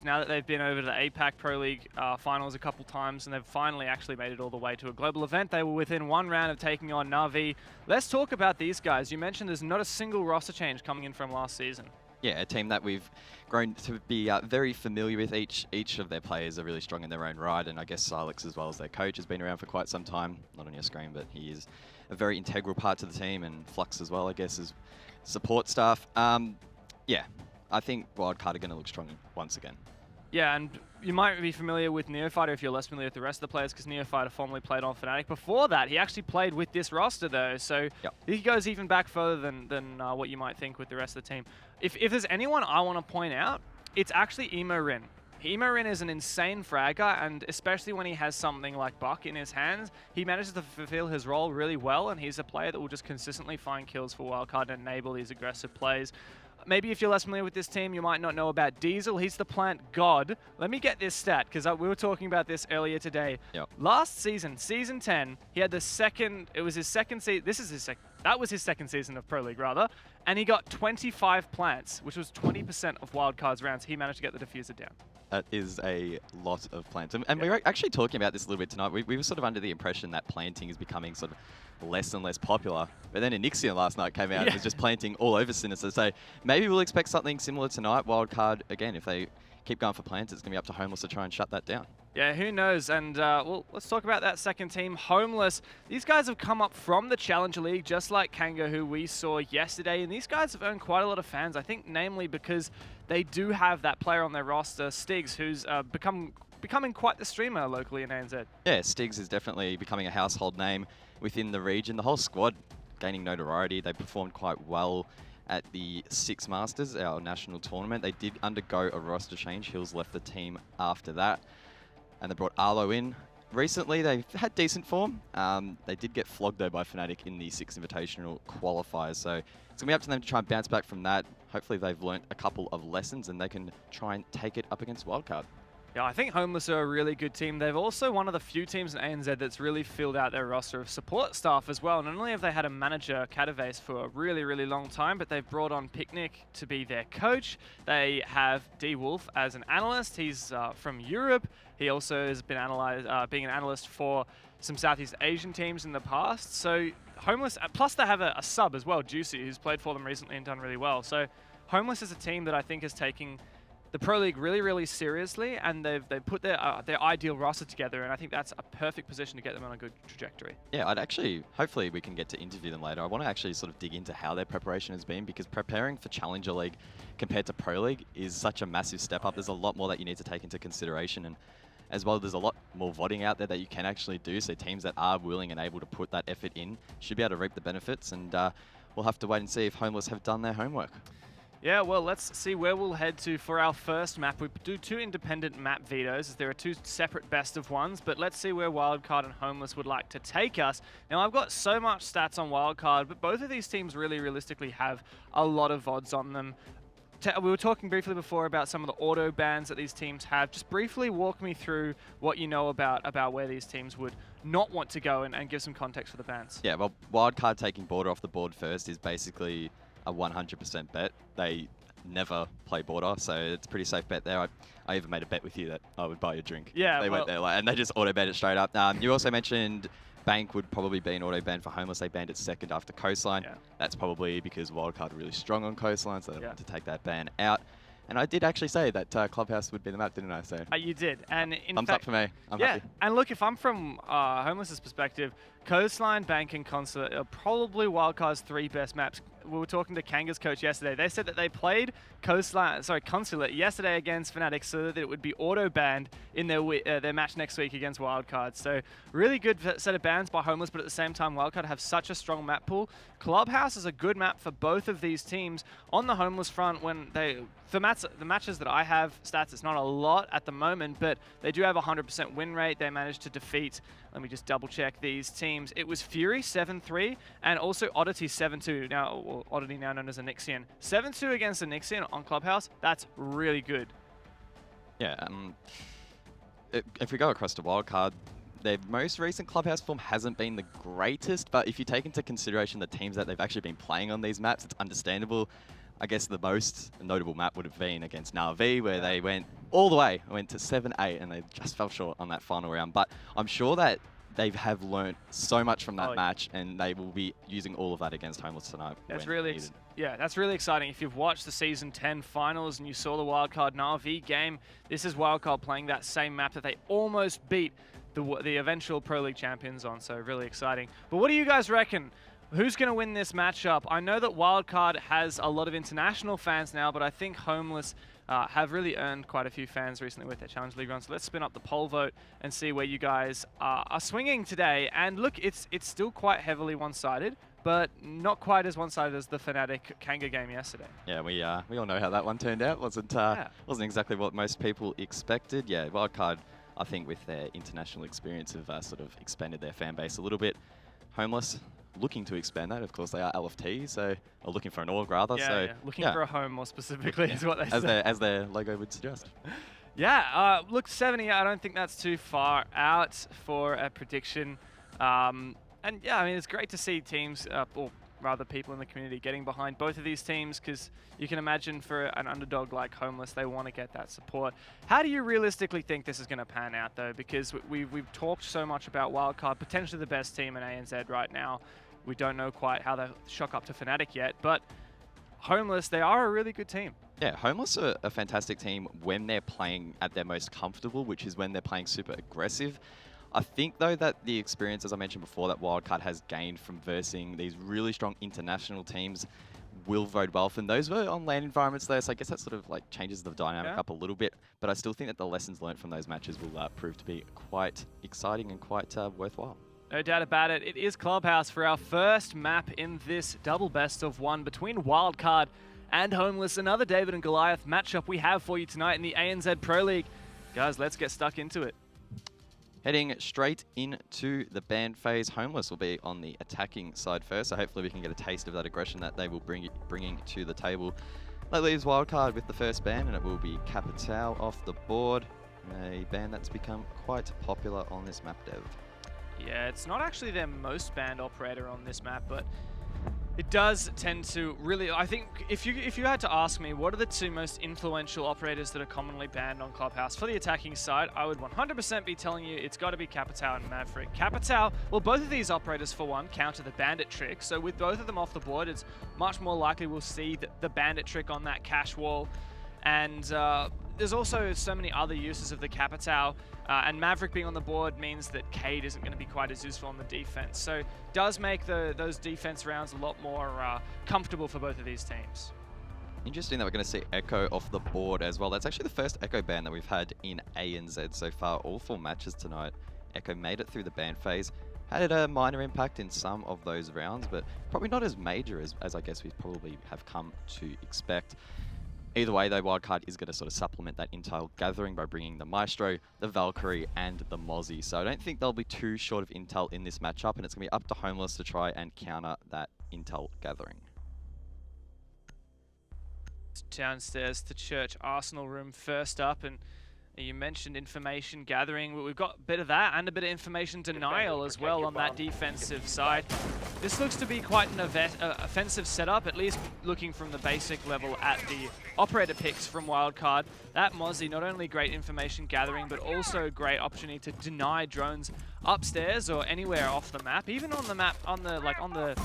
now that they've been over to the APAC Pro League finals a couple times and they've finally actually made it all the way to a global event. They were within one round of taking on Na'Vi. Let's talk about these guys. You mentioned there's not a single roster change coming in from last season. Yeah, a team that we've grown to be very familiar with. Each of their players are really strong in their own right, and I guess Silex, as well as their coach, has been around for quite some time. Not on your screen, but he is a very integral part to the team, and Flux as well, I guess, as support staff. Yeah, I think Wildcard are going to look strong once again. Yeah, and you might be familiar with Neophyter if you're less familiar with the rest of the players, because Neophyter formerly played on Fnatic. Before that, he actually played with this roster, though, so he goes even back further than what you might think with the rest of the team. If there's anyone I want to point out, it's actually Emo Rin. Emo Rin is an insane fragger, and especially when he has something like Buck in his hands, he manages to fulfill his role really well, and he's a player that will just consistently find kills for Wildcard and enable these aggressive plays. Maybe if you're less familiar with this team, you might not know about Diesel. He's the plant god. Let me get this stat, because we were talking about this earlier today. Last season, Season 10, he had the second, it was his second season, that was his second season of Pro League, rather, and he got 25 plants, which was 20% of Wildcard's rounds. He managed to get the diffuser down. That is a lot of plants. And we were actually talking about this a little bit tonight. We were sort of under the impression that planting is becoming sort of less and less popular. But then Inixion last night came out and was just planting all over Sinister. So maybe we'll expect something similar tonight. Wildcard, again, if they keep going for plants, it's going to be up to Homeless to try and shut that down. Yeah, who knows? And well, let's talk about that second team, Homeless. These guys have come up from the Challenger League, just like Kanga, who we saw yesterday. And these guys have earned quite a lot of fans, I think, namely because they do have that player on their roster, Stigs, who's becoming quite the streamer locally in ANZ. Yeah, Stigs is definitely becoming a household name within the region. The whole squad gaining notoriety. They performed quite well at the Six Masters, our national tournament. They did undergo a roster change. Hills left the team after that, and they brought Arlo in. Recently, they've had decent form. They did get flogged, though, by Fnatic in the Six Invitational qualifiers, so it's going to be up to them to try and bounce back from that. Hopefully, they've learnt a couple of lessons, and they can try and take it up against Wildcard. Yeah, I think Homeless are a really good team. They've also one of the few teams in ANZ that's really filled out their roster of support staff as well. Not only have they had a manager, Catavase, for a really, really long time, but they've brought on Picnic to be their coach. They have D Wolf as an analyst. He's from Europe. He also has been being an analyst for some Southeast Asian teams in the past. So Homeless, plus they have a sub as well, Juicy, who's played for them recently and done really well. So Homeless is a team that I think is taking the Pro League really, really seriously, and they've put their ideal roster together, and I think that's a perfect position to get them on a good trajectory. Yeah, hopefully we can get to interview them later. I want to actually sort of dig into how their preparation has been, because preparing for Challenger League compared to Pro League is such a massive step up. There's a lot more that you need to take into consideration, and as well, there's a lot more voting out there that you can actually do, so teams that are willing and able to put that effort in should be able to reap the benefits, and we'll have to wait and see if Homeless have done their homework. Yeah, well, let's see where we'll head to for our first map. We do two independent map vetoes, as there are two separate best of ones, but let's see where Wildcard and Homeless would like to take us. Now, I've got so much stats on Wildcard, but both of these teams really realistically have a lot of VODs on them. We were talking briefly before about some of the auto bans that these teams have. Just briefly walk me through what you know about where these teams would not want to go and give some context for the bans. Yeah, well, Wildcard taking Border off the board first is basically a 100% bet. They never play Border, so it's a pretty safe bet there. I even made a bet with you that I would buy you a drink. Yeah, they went there and they just auto banned it straight up. You also mentioned Bank would probably be an auto ban for Homeless. They banned it second after Coastline. Yeah. That's probably because Wildcard are really strong on Coastline, so they want to take that ban out. And I did actually say that Clubhouse would be the map, didn't I? So you did. And in thumbs fact, up for me. I'm happy. And look, if I'm from Homeless's perspective, Coastline, Bank, and Consulate are probably Wildcard's three best maps. We were talking to Kanga's coach yesterday. They said that they played Consulate yesterday against Fnatic so that it would be auto-banned in their match next week against Wildcard. So really good set of bans by Homeless, but at the same time, Wildcard have such a strong map pool. Clubhouse is a good map for both of these teams. On the Homeless front, the matches that I have stats, it's not a lot at the moment, but they do have a 100% win rate. They managed to defeat, let me just double check these teams. It was Fury 7-3 and also Oddity 7-2. Now, Oddity now known as Inixion. 7-2 against Inixion on Clubhouse, that's really good. Yeah, if we go across to Wildcard, their most recent Clubhouse form hasn't been the greatest, but if you take into consideration the teams that they've actually been playing on these maps, it's understandable. I guess the most notable map would have been against Na'Vi, where they went all the way. Went to 7-8, and they just fell short on that final round. But I'm sure that they have learned so much from that match, and they will be using all of that against Homeless tonight. That's really that's really exciting. If you've watched the Season 10 finals and you saw the Wildcard and RV game, this is Wildcard playing that same map that they almost beat the eventual Pro League champions on, so really exciting. But what do you guys reckon? Who's going to win this matchup? I know that Wildcard has a lot of international fans now, but I think Homeless have really earned quite a few fans recently with their Challenge League run. So let's spin up the poll vote and see where you guys are swinging today. And look, it's still quite heavily one-sided, but not quite as one-sided as the Fnatic Kanga game yesterday. Yeah, we all know how that one turned out. Wasn't exactly what most people expected. Yeah, Wildcard, I think with their international experience have sort of expanded their fan base a little bit. Homeless, looking to expand that. Of course, they are LFT, so or looking for an org rather. Yeah, looking for a home more specifically is what they say. As their logo would suggest. Yeah, look, 70, I don't think that's too far out for a prediction. And yeah, I mean, it's great to see teams, or rather people in the community, getting behind both of these teams, because you can imagine for an underdog like Homeless, they want to get that support. How do you realistically think this is going to pan out, though? Because we've talked so much about Wildcard, potentially the best team in ANZ right now. We don't know quite how they'll shock up to Fnatic yet, but Homeless, they are a really good team. Yeah, Homeless are a fantastic team when they're playing at their most comfortable, which is when they're playing super aggressive. I think, though, that the experience, as I mentioned before, that Wildcard has gained from versing these really strong international teams will bode well for them. Those were on LAN environments there, so I guess that sort of like changes the dynamic up a little bit. But I still think that the lessons learned from those matches will prove to be quite exciting and quite worthwhile. No doubt about it. It is Clubhouse for our first map in this double best of one between Wildcard and Homeless. Another David and Goliath matchup we have for you tonight in the ANZ Pro League. Guys, let's get stuck into it. Heading straight into the ban phase, Homeless will be on the attacking side first, so hopefully we can get a taste of that aggression that they will bringing to the table. That leaves Wildcard with the first ban, and it will be Capital off the board, a ban that's become quite popular on this map, Dev. Yeah, it's not actually their most banned operator on this map, but it does tend to really, I think, if you had to ask me, what are the two most influential operators that are commonly banned on Clubhouse for the attacking side, I would 100% be telling you it's got to be Capital and Maverick. Capital, well, both of these operators, for one, counter the bandit trick, so with both of them off the board, it's much more likely we'll see the bandit trick on that cash wall. And there's also so many other uses of the Capital, and Maverick being on the board means that Cade isn't going to be quite as useful on the defense. So does make those defense rounds a lot more comfortable for both of these teams. Interesting that we're going to see Echo off the board as well. That's actually the first Echo ban that we've had in ANZ so far. All 4 matches tonight, Echo made it through the ban phase. Had a minor impact in some of those rounds, but probably not as major as I guess we probably have come to expect. Either way, though, Wildcard is going to sort of supplement that intel gathering by bringing the Maestro, the Valkyrie, and the Mozzie. So I don't think they'll be too short of intel in this matchup, and it's going to be up to Homeless to try and counter that intel gathering. Downstairs to Church Arsenal room first up, and you mentioned information gathering. We've got a bit of that and a bit of information denial as well on that defensive side. This looks to be quite an offensive setup, at least looking from the basic level at the operator picks from Wildcard. That Mozzie, not only great information gathering, but also a great opportunity to deny drones upstairs or anywhere off the map, even on the map, on the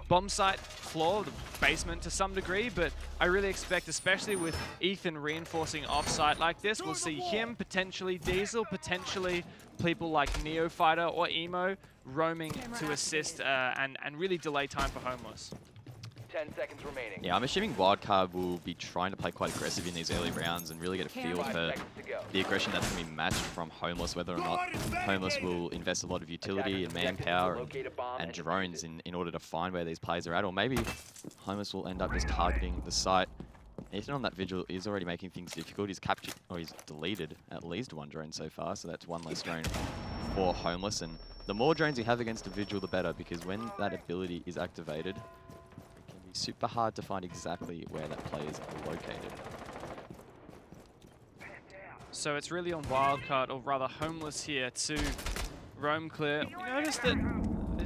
bomb site floor, the basement to some degree. But I really expect, especially with Ethan reinforcing offsite like this, we'll see him, potentially Diesel, potentially people like Neofighter or Emo roaming to assist and really delay time for Homeless. 10 seconds remaining. Yeah, I'm assuming Wildcard will be trying to play quite aggressive in these early rounds and really get a feel for the aggression that's going to be matched from Homeless, whether or not Homeless will invest a lot of utility and manpower and drones in order to find where these players are at, or maybe Homeless will end up just targeting the site. Ethan on that Vigil is already making things difficult. He's captured, or he's deleted at least 1 drone so far, so that's 1 less drone for Homeless. And the more drones you have against a Vigil, the better, because when that ability is activated, super hard to find exactly where that player is located. So it's really on Wildcard, or rather Homeless here, to roam clear. We noticed that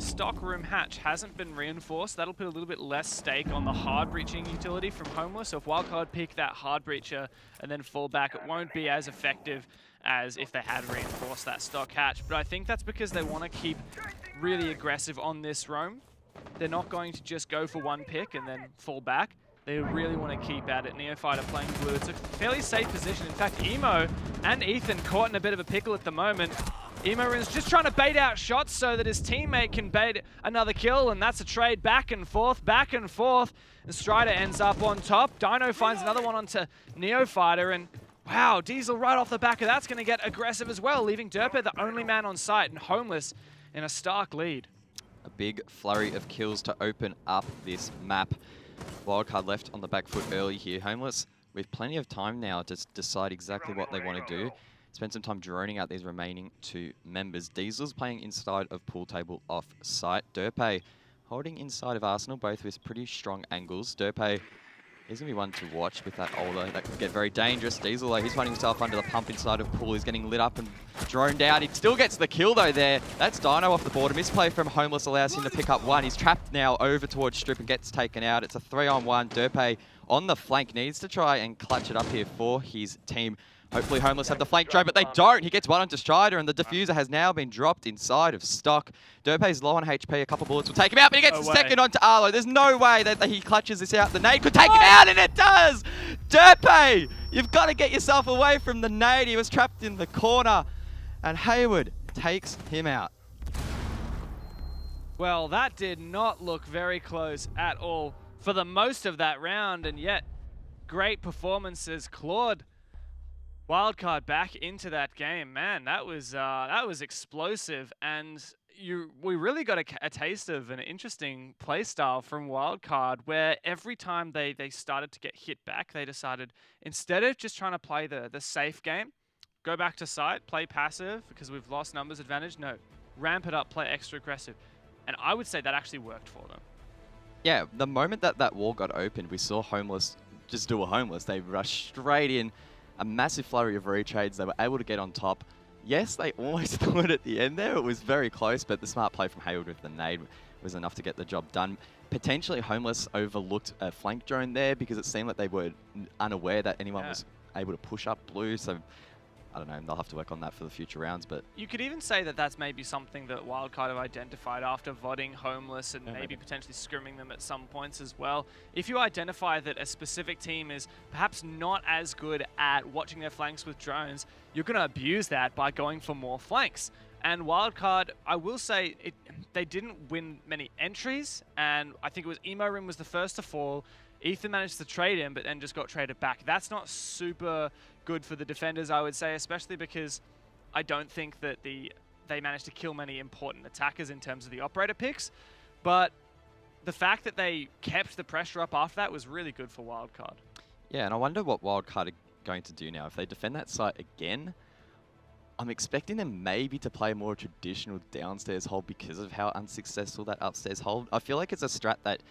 stock room hatch hasn't been reinforced. That'll put a little bit less stake on the hard breaching utility from Homeless. So if Wildcard pick that hard breacher and then fall back, it won't be as effective as if they had reinforced that stock hatch. But I think that's because they want to keep really aggressive on this roam. They're not going to just go for one pick and then fall back. They really want to keep at it. Neophyte are playing blue. It's a fairly safe position. In fact, Emo and Ethan caught in a bit of a pickle at the moment. Emorin's just trying to bait out shots so that his teammate can bait another kill, and that's a trade back and forth. And Strider ends up on top. Dino finds another one onto Neophyter, and wow, Diesel right off the back of that's going to get aggressive as well, leaving Derper the only man on site and Homeless in a stark lead. A big flurry of kills to open up this map. Wildcard left on the back foot early here. Homeless with plenty of time now to decide exactly what they want to do. Spend some time droning out these remaining two members. Diesel's playing inside of pool table off site. Derpe holding inside of Arsenal, both with pretty strong angles. Derpe is going to be one to watch with that Ola. That could get very dangerous. Diesel, though, he's finding himself under the pump inside of pool. He's getting lit up and droned out. He still gets the kill, though, there. That's Dino off the board. A misplay from Homeless allows him to pick up one. He's trapped now over towards Strip and gets taken out. It's a 3-on-1. Derpe on the flank needs to try and clutch it up here for his team. Hopefully Homeless have the flank drone, but they don't. He gets one onto Strider, and the diffuser has now been dropped inside of stock. Derpe's low on HP. A couple bullets will take him out, but he gets the second onto Arlo. There's no way that he clutches this out. The nade could take him out, and it does! Derpe, you've got to get yourself away from the nade. He was trapped in the corner, and Hayward takes him out. Well, that did not look very close at all for the most of that round, and yet great performances. Claude, Wildcard back into that game. Man, that was explosive, and we really got a taste of an interesting playstyle from Wildcard, where every time they started to get hit back, they decided, instead of just trying to play the safe game, go back to site, play passive because we've lost numbers advantage. No, ramp it up, play extra aggressive. And I would say that actually worked for them. Yeah, the moment that wall got opened, we saw Homeless just do a Homeless. They rushed straight in. A massive flurry of retrades. They were able to get on top. Yes, they almost threw it at the end there. It was very close, but the smart play from Hayward with the nade was enough to get the job done. Potentially Homeless overlooked a flank drone there because it seemed like they were unaware that anyone was able to push up blue. So I don't know, they'll have to work on that for the future rounds. But you could even say that that's maybe something that Wildcard have identified after vodding Homeless and maybe potentially scrimming them at some points as well. If you identify that a specific team is perhaps not as good at watching their flanks with drones, you're going to abuse that by going for more flanks. And Wildcard, I will say, they didn't win many entries, and I think it was Emorim was the first to fall. Ethan managed to trade him, but then just got traded back. That's not super good for the defenders, I would say, especially because I don't think that they managed to kill many important attackers in terms of the operator picks. But the fact that they kept the pressure up after that was really good for Wildcard. Yeah, and I wonder what Wildcard are going to do now. If they defend that site again, I'm expecting them maybe to play a more traditional downstairs hold because of how unsuccessful that upstairs hold. I feel like it's a strat that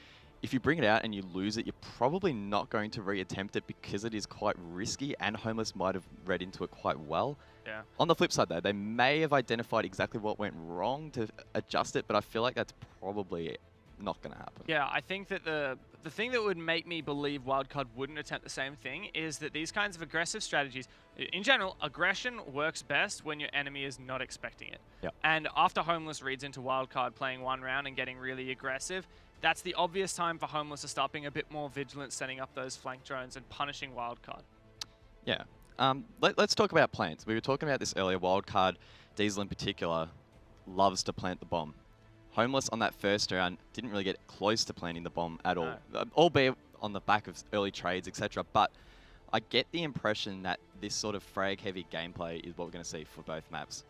if you bring it out and you lose it, you're probably not going to reattempt it because it is quite risky, and Homeless might have read into it quite well. Yeah. On the flip side, though, they may have identified exactly what went wrong to adjust it, but I feel like that's probably not going to happen. Yeah, I think that the thing that would make me believe Wildcard wouldn't attempt the same thing is that these kinds of aggressive strategies, in general, aggression works best when your enemy is not expecting it. Yep. And after Homeless reads into Wildcard playing one round and getting really aggressive, that's the obvious time for Homeless to start being a bit more vigilant, setting up those flank drones and punishing Wildcard. Yeah. Let's talk about plants. We were talking about this earlier. Wildcard, Diesel in particular, loves to plant the bomb. Homeless on that first round didn't really get close to planting the bomb at all, albeit on the back of early trades, etc. But I get the impression that this sort of frag-heavy gameplay is what we're going to see for both maps.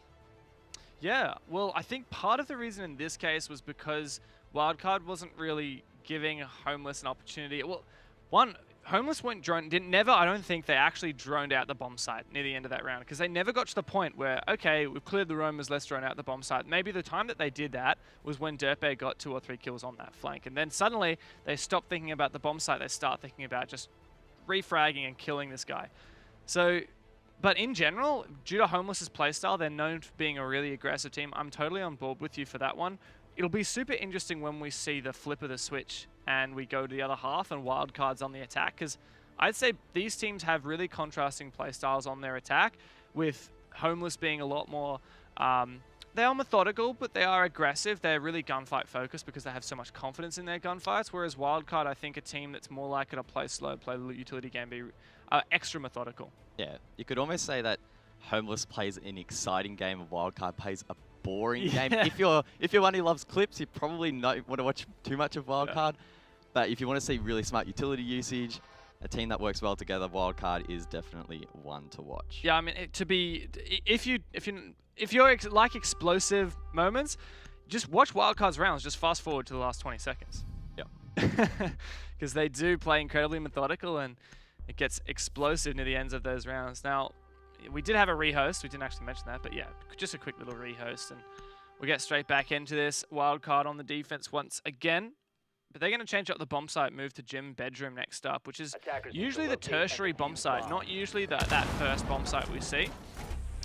Yeah, well, I think part of the reason in this case was because Wildcard wasn't really giving Homeless an opportunity. Well, one, Homeless went drone, I don't think they actually droned out the bomb site near the end of that round, because they never got to the point where, okay, we've cleared the roamers, let's drone out the bomb site. Maybe the time that they did that was when Derpe got 2 or 3 kills on that flank, and then suddenly they stopped thinking about the bomb site, they start thinking about just refragging and killing this guy. So, but in general, due to Homeless's playstyle, they're known for being a really aggressive team. I'm totally on board with you for that one. it'll be super interesting when we see the flip of the switch and we go to the other half and Wildcard's on the attack, because I'd say these teams have really contrasting playstyles on their attack, with Homeless being a lot more, they are methodical, but they are aggressive. They're really gunfight focused because they have so much confidence in their gunfights, whereas Wildcard, I think, a team that's more likely to play slow, play the utility game, be extra methodical. Yeah, you could almost say that Homeless plays an exciting game and Wildcard plays a boring game. If you're one who loves clips, you probably don't want to watch too much of Wildcard. But if you want to see really smart utility usage, a team that works well together, Wildcard is definitely one to watch. Yeah, I mean, if you're like explosive moments, just watch Wildcard's rounds. Just fast forward to the last 20 seconds. Yep. Because they do play incredibly methodical and it gets explosive near the ends of those rounds. Now, we did have a rehost. We didn't actually mention that, but yeah, just a quick little rehost, and we'll get straight back into this. Wildcard on the defense once again. But they're going to change up the bomb site, move to gym bedroom next up, which is usually the tertiary bomb site, not usually that first bomb site we see.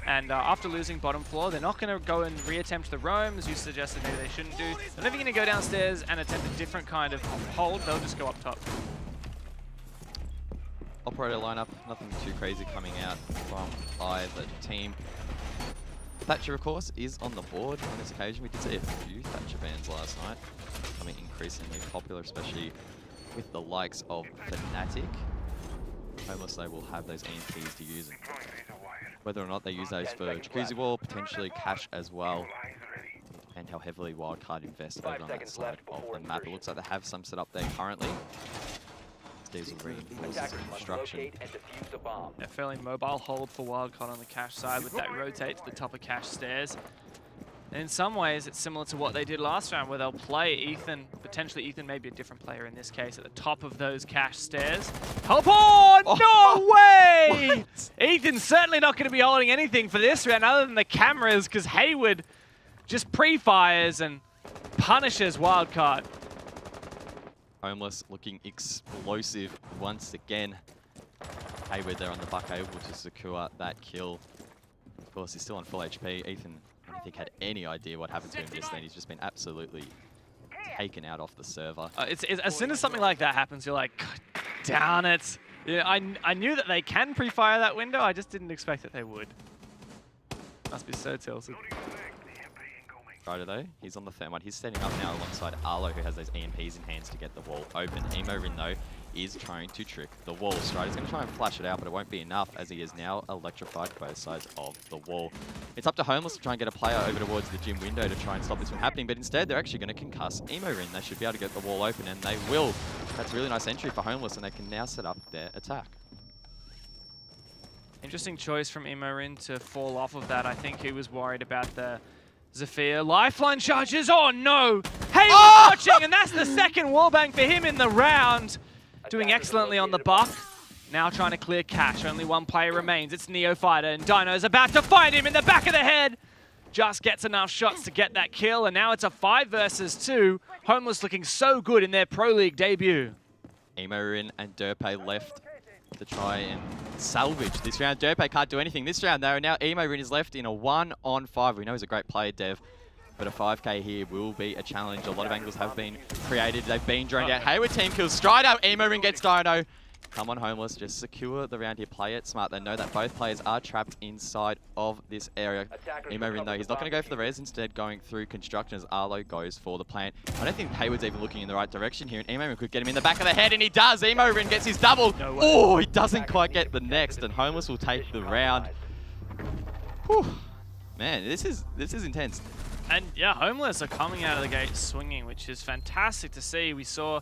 And after losing bottom floor, they're not going to go and reattempt the roam, as you suggested maybe they shouldn't do. They're never going to go downstairs and attempt a different kind of hold. They'll just go up top. Operator lineup, nothing too crazy coming out from either team. Thatcher, of course, is on the board on this occasion. We did see a few Thatcher bans last night, becoming increasingly popular, especially with the likes of Fnatic. Homeless, they will have those EMPs to use. Whether or not they use those for Jacuzzi Wall, potentially Cash as well, and how heavily Wildcard invests over on that side of the map. It looks like they have some set up there currently. Diesel reinforces construction. A fairly mobile hold for Wildcard on the Cash side with that rotate to the top of Cash stairs. And in some ways, it's similar to what they did last round, where they'll play Ethan, potentially Ethan, maybe a different player in this case, at the top of those Cash stairs. Help on! No way! Ethan's certainly not going to be holding anything for this round other than the cameras, because Hayward just pre-fires and punishes Wildcard. Homeless looking explosive once again. Hayward there on the buck, able to secure that kill. Of course, he's still on full HP. Ethan, I don't think, had any idea what happened to him just then. He's just been absolutely taken out off the server. It's as soon as something like that happens, you're like, God darn it. Yeah, I knew that they can pre-fire that window. I just didn't expect that they would. Must be so tilted. Righto though, he's on the thermite. He's standing up now alongside Arlo, who has those EMPs in hands to get the wall open. Emorin though is trying to trick the wall. Strider's going to try and flash it out, but it won't be enough as he is now electrified both sides of the wall. It's up to Homeless to try and get a player over towards the gym window to try and stop this from happening, but instead they're actually going to concuss Emorin. They should be able to get the wall open, and they will. That's a really nice entry for Homeless, and they can now set up their attack. Interesting choice from Emorin to fall off of that. I think he was worried about the Zephyr. Lifeline charges. Oh no! Hey, watching, and that's the second wallbang for him in the round. Doing excellently on the buck. Now trying to clear Cash. Only one player remains. It's Neophyter, and Dino's about to find him in the back of the head. Just gets enough shots to get that kill, and now it's a 5 versus 2. Homeless looking so good in their Pro League debut. Emorin and Derpe left to try and salvage this round. Derpe can't do anything this round though, and now Emorin is left in a 1-on-5. We know he's a great player, Dev, but a 5k here will be a challenge. A lot of angles have been created. They've been droned out. Hayward team kills Strider. Emorin gets Dino. Come on, Homeless. Just secure the round here. Play it smart. They know that both players are trapped inside of this area. Emorin, though, he's not going to go for the res. Instead, going through construction as Arlo goes for the plant. I don't think Hayward's even looking in the right direction here, and Emorin could get him in the back of the head, and he does. Emorin gets his double. Oh, he doesn't quite get the next, and Homeless will take the round. Whew. Man, this is intense. And yeah, Homeless are coming out of the gate swinging, which is fantastic to see. We saw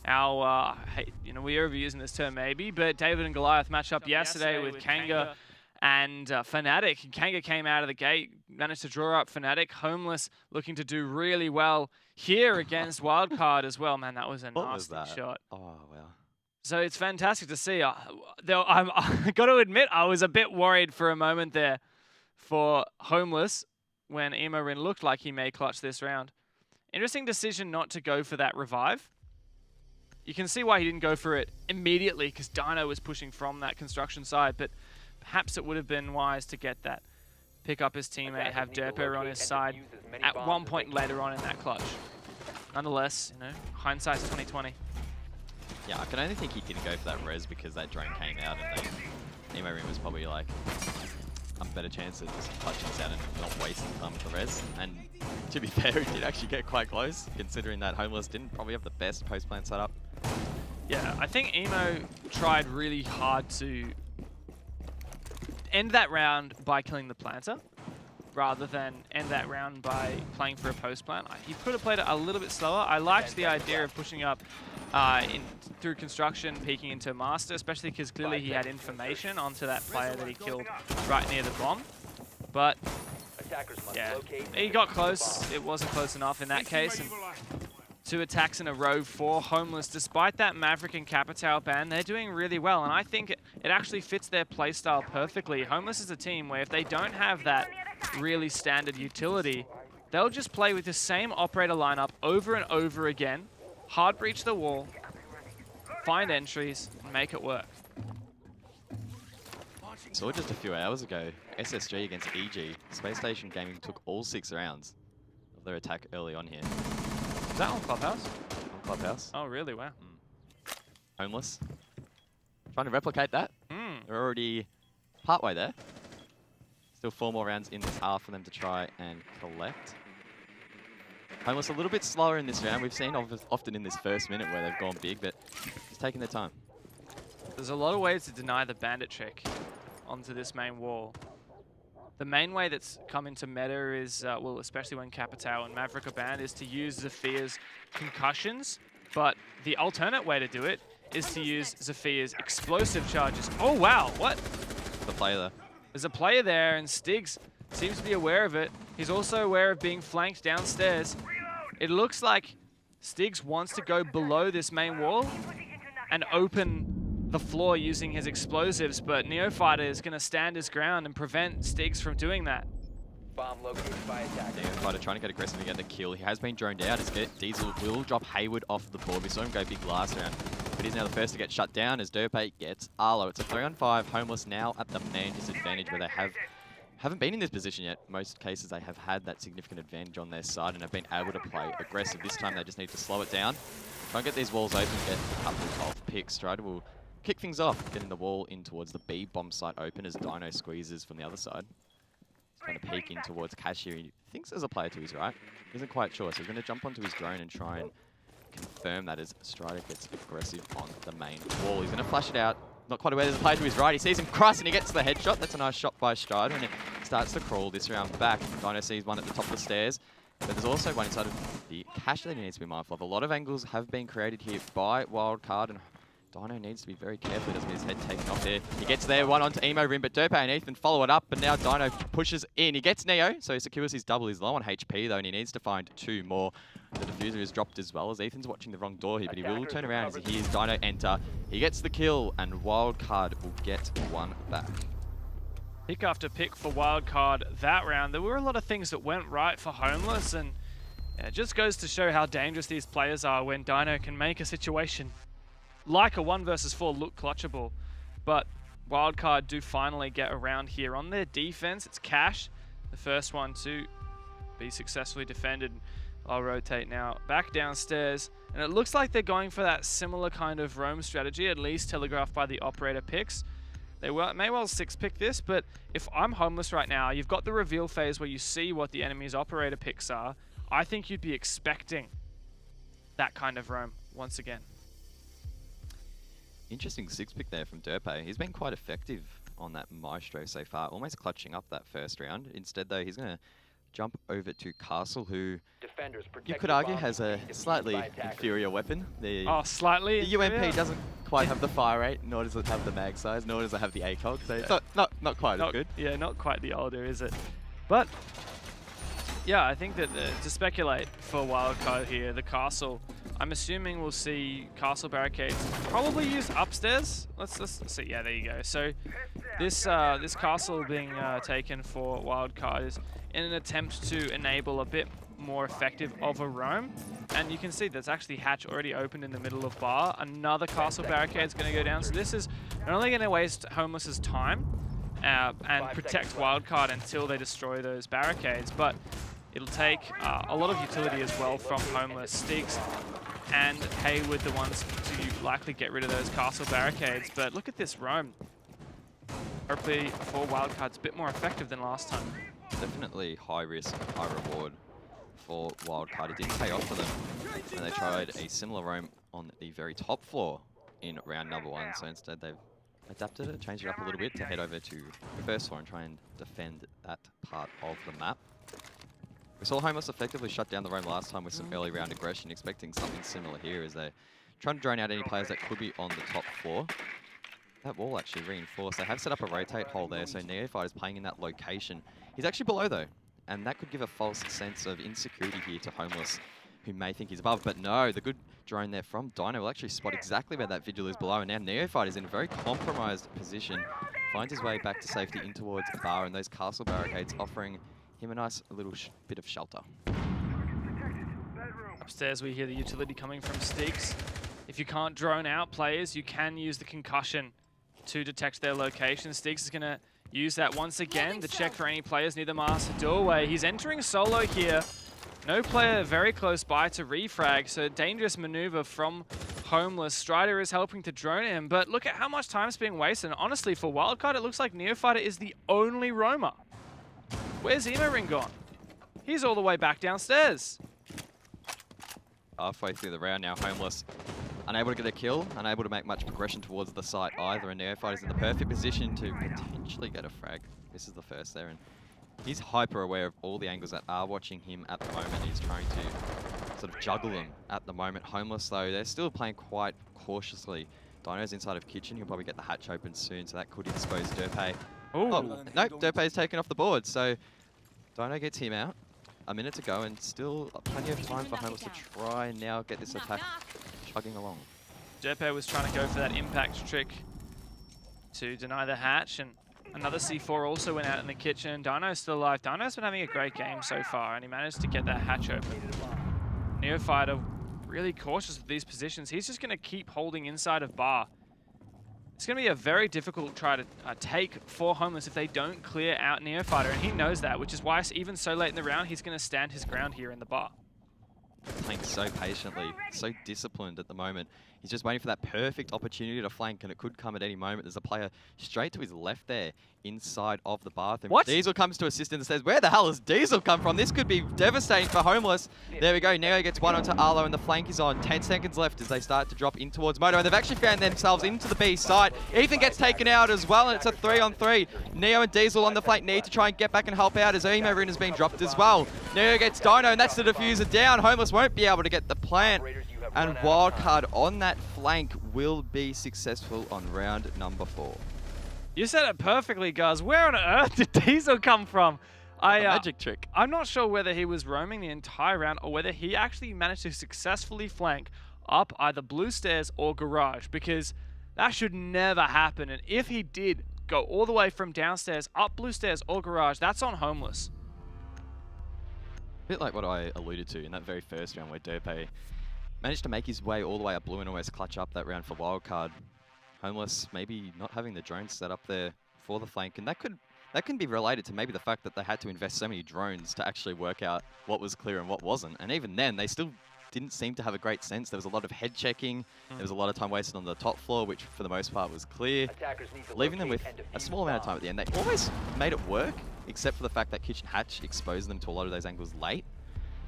our, we're overusing this term maybe, but David and Goliath match up yesterday with Kanga and Fnatic. Kanga came out of the gate, managed to draw up Fnatic. Homeless looking to do really well here against Wildcard as well. Man, that was a nasty shot. Oh, wow. So it's fantastic to see. I got to admit, I was a bit worried for a moment there for Homeless when Emorin looked like he may clutch this round. Interesting decision not to go for that revive. You can see why he didn't go for it immediately, because Dino was pushing from that construction side, but perhaps it would have been wise to get that pick up his teammate, have Derper on his side at one point later on in that clutch. Nonetheless, you know, hindsight's 2020. Yeah, I can only think he didn't go for that res because that drone came out and Nemo Rim was probably like, I'm a better chance of just clutching this out and not wasting time with the res. And to be fair, he did actually get quite close, considering that Homeless didn't probably have the best post-plant setup. Yeah, I think Emo tried really hard to end that round by killing the planter, rather than end that round by playing for a post-plant. He could have played it a little bit slower. I liked the idea of pushing up through construction, peeking into Master, especially because clearly he had information onto that player that he killed right near the bomb. But yeah, he got close. It wasn't close enough in that case. And 2 attacks in a row for Homeless. Despite that Maverick and Capitao ban, they're doing really well. And I think it actually fits their playstyle perfectly. Homeless is a team where if they don't have that really standard utility, they'll just play with the same operator lineup over and over again, hard breach the wall, find entries, and make it work. So just a few hours ago, SSG against EG, Space Station Gaming took all 6 rounds of their attack early on here. Is that on Clubhouse? On Clubhouse. Oh, really? Wow. Homeless. Trying to replicate that. They're already partway there. Still 4 more rounds in this half for them to try and collect. Homeless a little bit slower in this round. We've seen often in this first minute where they've gone big, but just taking their time. There's a lot of ways to deny the bandit trick onto this main wall. The main way that's come into meta is, well, especially when Capitao and Maverick are banned, is to use Zephyr's concussions. But the alternate way to do it is to use Zephyr's explosive charges. Oh, wow, what? The player there. There's a player there, and Stiggs seems to be aware of it. He's also aware of being flanked downstairs. It looks like Stiggs wants to go below this main wall and open the floor using his explosives, but Neophyter is going to stand his ground and prevent Stiggs from doing that. Bomb located by attack. Neophyter trying to get aggressive and get the kill. He has been droned out. Diesel will drop Hayward off the board. We saw him go big last round, but he's now the first to get shut down as Derpe gets Arlo. It's a 3-on-5. Homeless now at the main disadvantage where they haven't been in this position yet. Most cases they have had that significant advantage on their side and have been able to play aggressive. This time they just need to slow it down. Try and get these walls open, get a couple of picks. Strider will kick things off, getting the wall in towards the B bomb site open as Dino squeezes from the other side. He's trying to peek in towards Cashier. He thinks there's a player to his right. He isn't quite sure, so he's going to jump onto his drone and try and confirm that as Strider gets aggressive on the main wall. He's going to flash it out. Not quite aware there's a player to his right. He sees him cross and he gets the headshot. That's a nice shot by Strider, and it starts to crawl this round back. Dino sees one at the top of the stairs, but there's also one inside of the cache that he needs to be mindful of. A lot of angles have been created here by Wildcard, and Dino needs to be very careful. He doesn't get his head taken off there. He gets there, one onto Emo Rim, but Derpe and Ethan follow it up, and now Dino pushes in. He gets Neo, so he secures his double. He's low on HP though, and he needs to find 2 more. The diffuser is dropped as well as Ethan's watching the wrong door here, but he will turn around as he hears Dino enter. He gets the kill, and Wildcard will get 1 back. Pick after pick for Wildcard that round. There were a lot of things that went right for Homeless, and it just goes to show how dangerous these players are when Dino can make a situation like a 1 versus 4 look clutchable. But Wildcard do finally get around here. On their defense, it's Cash, the first one to be successfully defended. I'll rotate now back downstairs, and it looks like they're going for that similar kind of roam strategy, at least telegraphed by the operator picks. They may well 6-pick this, but if I'm Homeless right now, you've got the reveal phase where you see what the enemy's operator picks are. I think you'd be expecting that kind of roam once again. Interesting 6-pick there from Derpe. He's been quite effective on that Maestro so far, almost clutching up that first round. Instead though, he's going to jump over to Castle, who you could argue has a slightly inferior weapon. Slightly? The UMP doesn't quite have the fire rate, nor does it have the mag size, nor does it have the ACOG, so it's not quite as good. Yeah, not quite the older, is it? But yeah, I think that to speculate for Wildcard here, the Castle, I'm assuming we'll see Castle barricades probably used upstairs. Let's see. Yeah, there you go. So this Castle being taken for Wildcard is in an attempt to enable a bit more effective of a roam. And you can see there's actually hatch already opened in the middle of bar. Another Castle barricade is going to go down. So this is not only going to waste Homeless's time, and protect Wildcard until they destroy those barricades. But it'll take a lot of utility as well from Homeless. Steaks and Hayward the ones to likely get rid of those castle barricades. But look at this roam. Hopefully for Wildcard's a bit more effective than last time. Definitely high risk, high reward for Wildcard. It didn't pay off for them. And they tried a similar roam on the very top floor in round number 1. So instead they've adapted it, changed it up a little bit to head over to the first floor and try and defend that part of the map. We saw Homeless effectively shut down the roam last time with some early round aggression, expecting something similar here as they're trying to drone out any players that could be on the top floor. That wall actually reinforced. They have set up a rotate hole there, so Neophyte is playing in that location. He's actually below though, and that could give a false sense of insecurity here to Homeless, who may think he's above, but no, the good drone there from Dino will actually spot exactly where that Vigil is below, and now Neophyte is in a very compromised position, finds his way back to safety in towards a bar, and those castle barricades offering him a nice little bit of shelter. Upstairs we hear the utility coming from Steaks. If you can't drone out players, you can use the concussion to detect their location. Steaks is going to use that once again to check for any players near the master doorway. He's entering solo here. No player very close by to refrag, so dangerous maneuver from Homeless. Strider is helping to drone him, but look at how much time's being wasted. And honestly, for Wildcard, it looks like Neophyte is the only roamer. Where's Emo Ring gone? He's all the way back downstairs. Halfway through the round now, Homeless unable to get a kill, unable to make much progression towards the site either, and Neophyte is in the perfect position to potentially get a frag. This is the first there, and he's hyper aware of all the angles that are watching him at the moment. He's trying to sort of juggle them at the moment. Homeless though, they're still playing quite cautiously. Dino's inside of kitchen, he'll probably get the hatch open soon, so that could expose Derpay. Oh, nope, Derpay's taken off the board, so Dino gets him out. A minute to go, and still plenty of time for Homeless to try and now get this attack chugging along. Derpay was trying to go for that impact trick to deny the hatch, and another C4 also went out in the kitchen. Dino's still alive. Dino's been having a great game so far, and he managed to get that hatch open. Neophyte are really cautious of these positions. He's just going to keep holding inside of bar. It's going to be a very difficult try to take for Homeless if they don't clear out Neophyte, and he knows that, which is why even so late in the round, he's going to stand his ground here in the bar. Playing so patiently, so disciplined at the moment. He's just waiting for that perfect opportunity to flank, and it could come at any moment. There's a player straight to his left there, inside of the bathroom. What? Diesel comes to assist and says, where the hell has Diesel come from? This could be devastating for Homeless. There we go, Neo gets one onto Arlo, and the flank is on. 10 seconds left as they start to drop in towards Moto, and they've actually found themselves into the B site. Ethan gets taken out as well, and it's a 3-on-3. Neo and Diesel on the flank need to try and get back and help out as Emo Rin has been dropped as well. Neo gets Dino, and that's the diffuser down. Homeless won't be able to get the plant, and Wildcard on that flank will be successful on round number 4. You said it perfectly, Guz. Where on earth did Diesel come from? Magic trick. I'm not sure whether he was roaming the entire round or whether he actually managed to successfully flank up either blue stairs or garage, because that should never happen. And if he did go all the way from downstairs, up blue stairs or garage, that's on Homeless. A bit like what I alluded to in that very first round where Derpay managed to make his way all the way up blue and almost clutch up that round for Wildcard. Homeless maybe not having the drones set up there for the flank, and that can be related to maybe the fact that they had to invest so many drones to actually work out what was clear and what wasn't. And even then, they still didn't seem to have a great sense. There was a lot of head checking. There was a lot of time wasted on the top floor, which for the most part was clear. Leaving them with a small amount of time at the end. They always made it work, except for the fact that Kitchen Hatch exposed them to a lot of those angles late.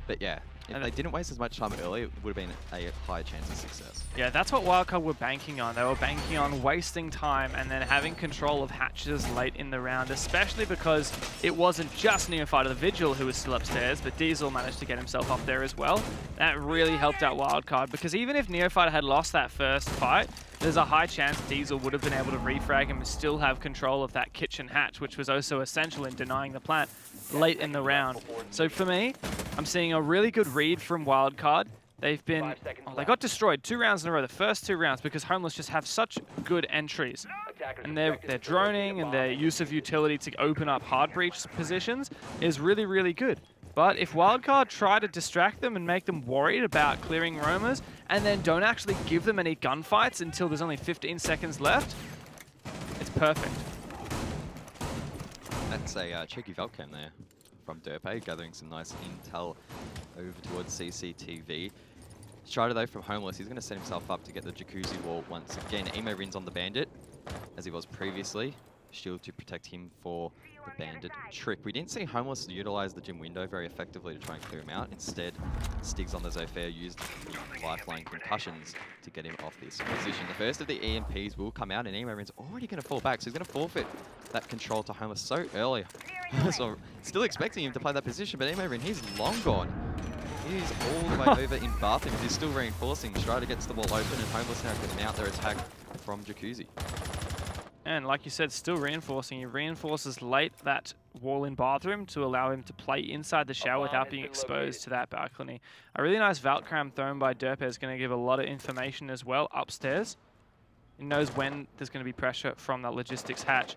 But yeah, if they didn't waste as much time early, it would have been a higher chance of success. Yeah, that's what Wildcard were banking on. They were banking on wasting time and then having control of hatches late in the round, especially because it wasn't just Neophyte or the Vigil who was still upstairs, but Diesel managed to get himself up there as well. That really helped out Wildcard, because even if Neophyte had lost that first fight, there's a high chance Diesel would have been able to refrag him and still have control of that kitchen hatch, which was also essential in denying the plant late in the round. So for me, I'm seeing a really good read from Wildcard. They've been, they got destroyed 2 rounds in a row, the first 2 rounds, because Homeless just have such good entries. And their droning and their use of utility to open up hard breach positions is really, really good. But if Wildcard try to distract them and make them worried about clearing roamers, and then don't actually give them any gunfights until there's only 15 seconds left, it's perfect. That's a cheeky Valcam there from Derpe, gathering some nice intel over towards CCTV. Strider though from Homeless, he's going to set himself up to get the jacuzzi wall once again. Emo Rin's on the Bandit, as he was previously. Shield to protect him for the Bandit trick. We didn't see Homeless utilize the gym window very effectively to try and clear him out. Instead, Stiggs on the Zofair used lifeline concussions to get him off this position. The first of the EMPs will come out, and Emo Rin's already going to fall back, so he's going to forfeit that control to Homeless so early. So still expecting him to play that position, but Emo Rin, he's long gone. He's all the way over in bathroom. He's still reinforcing. Strider gets the wall open, and Homeless now can mount their attack from Jacuzzi. And like you said, still reinforcing. He reinforces late that wall in bathroom to allow him to play inside the shower without being exposed to that balcony. A really nice Valcram thrown by Derpe is going to give a lot of information as well upstairs. He knows when there's going to be pressure from that logistics hatch.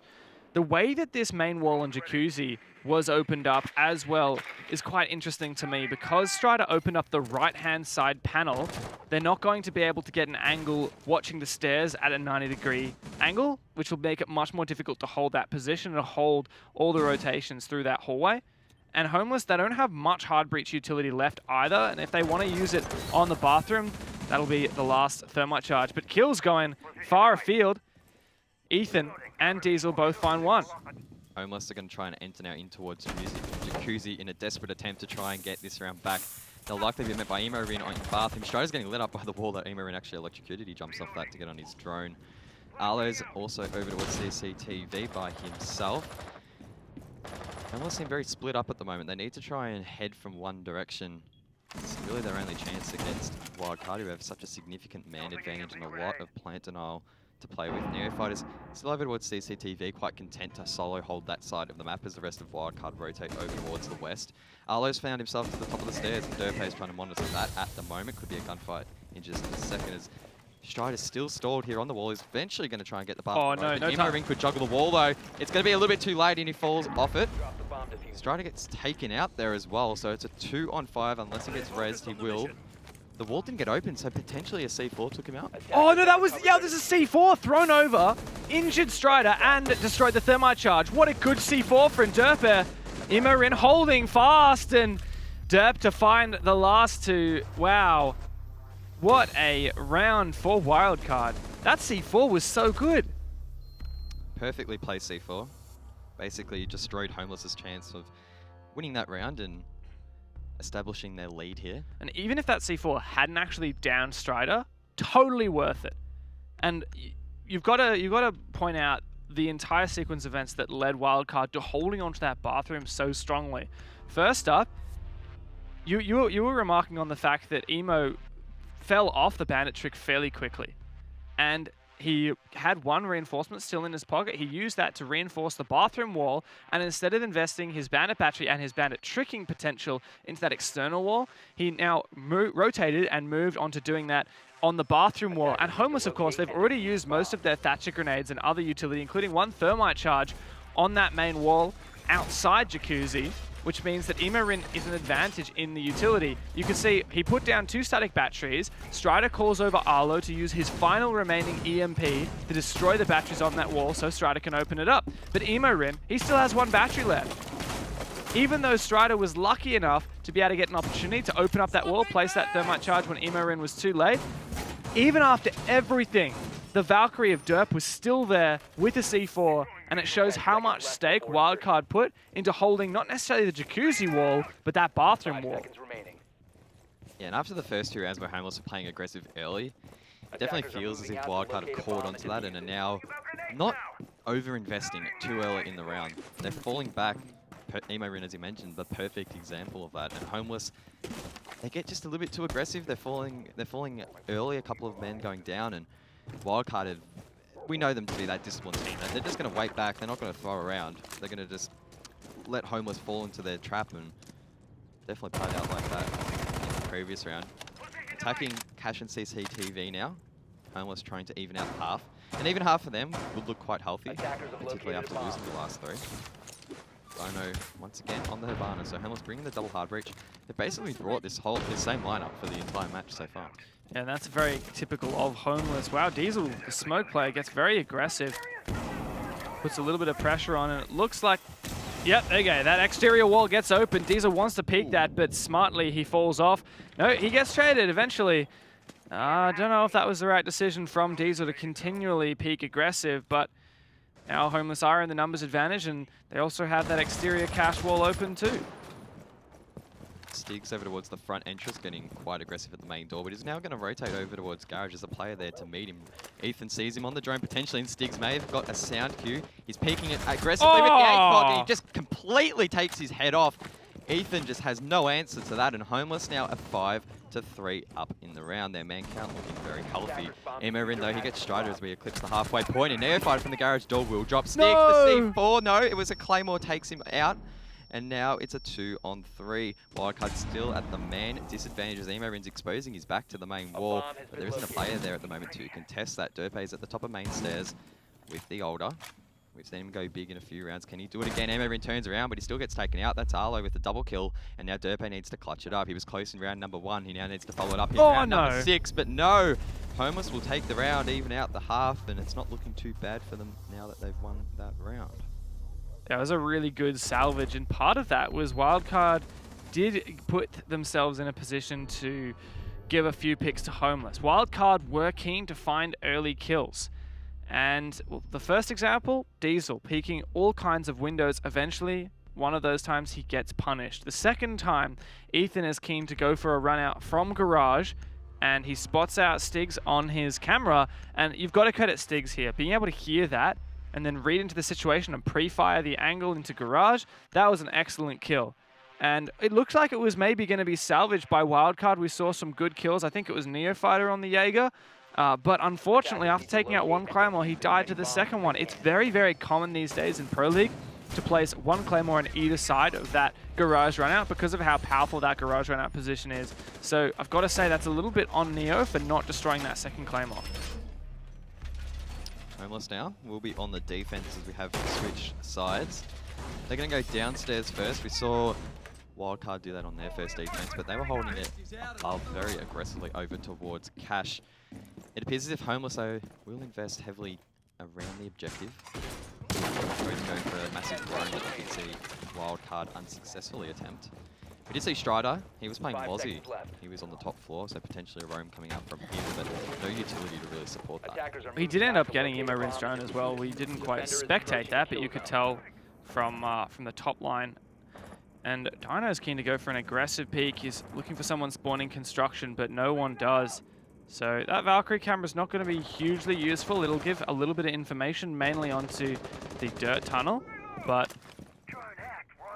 The way that this main wall and jacuzzi was opened up as well is quite interesting to me, because Strider opened up the right-hand side panel. They're not going to be able to get an angle watching the stairs at a 90-degree angle, which will make it much more difficult to hold that position and hold all the rotations through that hallway. And Homeless, they don't have much hard breach utility left either, and if they want to use it on the bathroom, that'll be the last thermite charge. But kills going far afield. Ethan and Diesel both find one. Homeless are going to try and enter now in towards Jacuzzi in a desperate attempt to try and get this round back. They'll likely be met by Emo Rin on bathroom. Strider's getting lit up by the wall that Emo Rin actually electrocuted. He jumps off that to get on his drone. Arlo's also over towards CCTV by himself. Homeless seem very split up at the moment. They need to try and head from one direction. It's really their only chance against Wildcard, who have such a significant man advantage and a lot of plant denial to play with. Neofighters still over towards CCTV, quite content to solo hold that side of the map as the rest of Wildcard rotate over towards the west. Arlo's found himself to the top of the stairs, and Derpe is trying to monitor that at the moment. Could be a gunfight in just a second, as Strider's still stalled here on the wall. He's eventually going to try and get the bar. Oh, no Emo Rin could juggle the wall, though. It's going to be a little bit too late, and he falls off it. Strider gets taken out there as well, so it's a 2-on-5. Unless he gets rezzed, he will. The wall didn't get open, so potentially a C4 took him out. Oh no, that was, yeah, there's a C4 thrown over, injured Strider and destroyed the thermite charge. What a good C4 from Derpe. Emo Rin holding fast, and Derp to find the last two. Wow. What a round for Wildcard. That C4 was so good. Perfectly placed C4. Basically destroyed Homeless's chance of winning that round and establishing their lead here. And even if that C4 hadn't actually downed Strider, totally worth it. And you've got to point out the entire sequence of events that led Wildcard to holding onto that bathroom so strongly. First up, you were remarking on the fact that Emo fell off the bandit trick fairly quickly, and he had one reinforcement still in his pocket. He used that to reinforce the bathroom wall, and instead of investing his bandit battery and his bandit tricking potential into that external wall, he now rotated and moved on to doing that on the bathroom wall. And Homeless, of course, they've already used most of their Thatcher grenades and other utility, including one thermite charge on that main wall outside Jacuzzi, which means that Emo Rin is an advantage in the utility. You can see he put down 2 static batteries. Strider calls over Arlo to use his final remaining EMP to destroy the batteries on that wall so Strider can open it up. But Emo Rin, he still has 1 battery left. Even though Strider was lucky enough to be able to get an opportunity to open up that wall, place that thermite charge when Emo Rin was too late, even after everything, the Valkyrie of Derp was still there with a C4, and it shows how much stake Wildcard put into holding not necessarily the Jacuzzi wall, but that bathroom wall. Yeah, and after the first 2 rounds where Homeless were playing aggressive early, it definitely feels as if Wildcard have caught onto that and are now not over-investing too early in the round. They're falling back. Emo Rin, as you mentioned, the perfect example of that. And Homeless, they get just a little bit too aggressive. They're falling early, a couple of men going down, and Wildcard, we know them to be that disciplined team. They're just going to wait back. They're not going to throw around. They're going to just let Homeless fall into their trap, and definitely played out like that in the previous round. Attacking Cash and CCTV now. Homeless trying to even out half. And even half of them would look quite healthy, particularly after losing the last 3. Dino once again on the Hibana, so Homeless bringing the double hard breach. They've basically brought this same lineup for the entire match so far. Yeah, and that's very typical of Homeless. Wow, Diesel, the smoke player, gets very aggressive. Puts a little bit of pressure on, and it looks like Yep, there you go. That exterior wall gets open. Diesel wants to peek that, but smartly he falls off. No, he gets traded eventually. I don't know if that was the right decision from Diesel to continually peek aggressive, but now Homeless are in the numbers advantage, and they also have that exterior cash wall open too. Stiggs over towards the front entrance, getting quite aggressive at the main door, but he's now going to rotate over towards Garage. There's a player there to meet him. Ethan sees him on the drone potentially, and Stiggs may have got a sound cue. He's peeking it aggressively with the APAC, and he just completely takes his head off. Ethan just has no answer to that, and Homeless now a 5-3 up in the round. Their man count looking very healthy. Imorin, though, he gets Strider as we eclipse the halfway point, and Neofighter from the Garage door will drop Stiggs. No! The C4, no, it was a Claymore takes him out. And now it's a 2-on-3. Wildcard still at the man disadvantage as Imorin's exposing his back to the main wall. But there isn't a player there at the moment to contest that. Derpe's at the top of main stairs with the older. We've seen him go big in a few rounds. Can he do it again? Imorin turns around, but he still gets taken out. That's Arlo with the double kill. And now Derpe needs to clutch it up. He was close in round number 1. He now needs to follow it up in round number 6. But no! Homeless will take the round, even out the half. And it's not looking too bad for them now that they've won that round. That was a really good salvage, and part of that was Wildcard did put themselves in a position to give a few picks to Homeless. Wildcard were keen to find early kills. And well, the first example, Diesel peeking all kinds of windows. Eventually, one of those times he gets punished. The second time, Ethan is keen to go for a run out from Garage, and he spots out Stiggs on his camera. And you've got to credit Stiggs here. Being able to hear that and then read into the situation and pre-fire the angle into Garage, that was an excellent kill. And it looks like it was maybe going to be salvaged by Wildcard. We saw some good kills. I think it was Neofighter on the Jaeger. But unfortunately, after taking out one Claymore, he died to the second one. It's very, very common these days in Pro League to place one Claymore on either side of that Garage runout because of how powerful that Garage runout position is. So I've got to say that's a little bit on Neo for not destroying that second Claymore. Homeless now will be on the defense as we have switched sides. They're going to go downstairs first. We saw Wildcard do that on their first defense, but they were holding it above very aggressively over towards Cash. It appears as if Homeless, though, will invest heavily around the objective. Both going for a massive drone that we could see Wildcard unsuccessfully attempt. We did see Strider. He was playing Mozzie. He was on the top floor, so potentially a roam coming out from him, but no utility to really support that. He did end up getting Imorin's drone as well. We didn't quite spectate that, but you could tell from the top line. And Dino's keen to go for an aggressive peek. He's looking for someone spawning construction, but no one does. So that Valkyrie camera's not going to be hugely useful. It'll give a little bit of information, mainly onto the dirt tunnel, but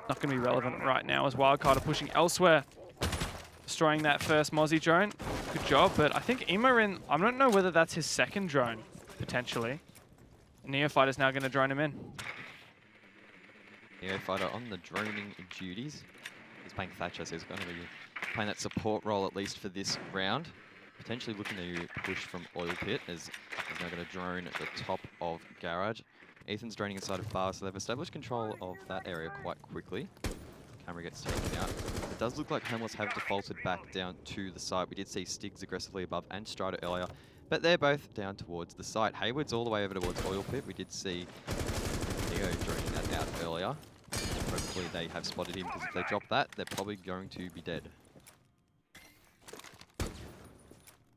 not going to be relevant right now as Wildcard are pushing elsewhere. Destroying that first Mozzie drone. Good job, but I think Imorin, I don't know whether that's his second drone, potentially. Neofighter's now going to drone him in. Neofighter on the droning duties. He's playing Thatcher, so he's going to be playing that support role at least for this round. Potentially looking to push from Oil Pit as he's now going to drone at the top of Garage. Ethan's droning inside of Bar, so they've established control of that area quite quickly. Camera gets taken out. It does look like Homeless have defaulted back down to the site. We did see Stiggs aggressively above and Strider earlier, but they're both down towards the site. Hayward's all the way over towards Oil Pit. We did see Neo droning that out earlier. Hopefully they have spotted him, because if they drop that, they're probably going to be dead.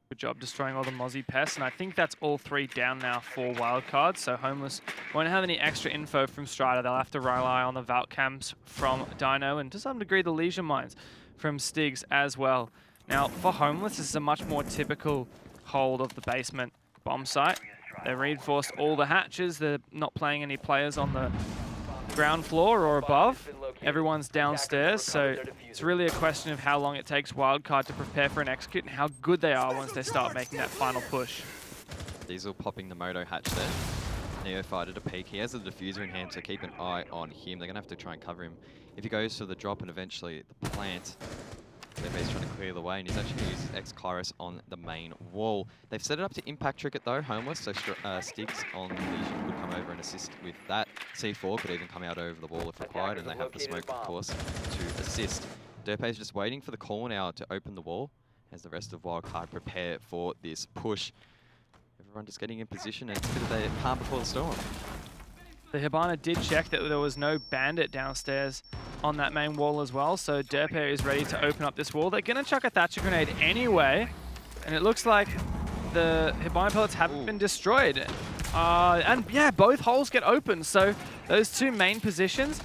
Good job destroying all the Mozzie pests, and I think that's all three down now for Wildcard, so Homeless won't have any extra info from Strider. They'll have to rely on the Valk cams from Dino, and to some degree the Leisure Mines from Stiggs as well. Now, for Homeless, this is a much more typical hold of the basement bomb site. They reinforced all the hatches. They're not playing any players on the ground floor or above. Everyone's downstairs, so it's really a question of how long it takes Wildcard to prepare for an execute and how good they are once they start making that final push. Diesel popping the Moto hatch there. Neofighter to peek. He has the diffuser in hand, so keep an eye on him. They're going to have to try and cover him. If he goes to the drop and eventually the plant, they're basically trying to clear the way, and he's actually going to use his X-Kairos on the main wall. They've set it up to impact trick it though, Homeless, so Stiggs on the Legion could come over and assist with that. C4 could even come out over the wall if required, and they have the smoke, of course, to assist. Derpe's just waiting for the call now to open the wall as the rest of Wildcard prepare for this push. Everyone just getting in position, and it's a bit of a calm before the storm. The Hibana did check that there was no bandit downstairs on that main wall as well, so Derpe is ready to open up this wall. They're going to chuck a Thatcher grenade anyway, and it looks like the Hibana pellets haven't been destroyed. And yeah, both holes get open, so those two main positions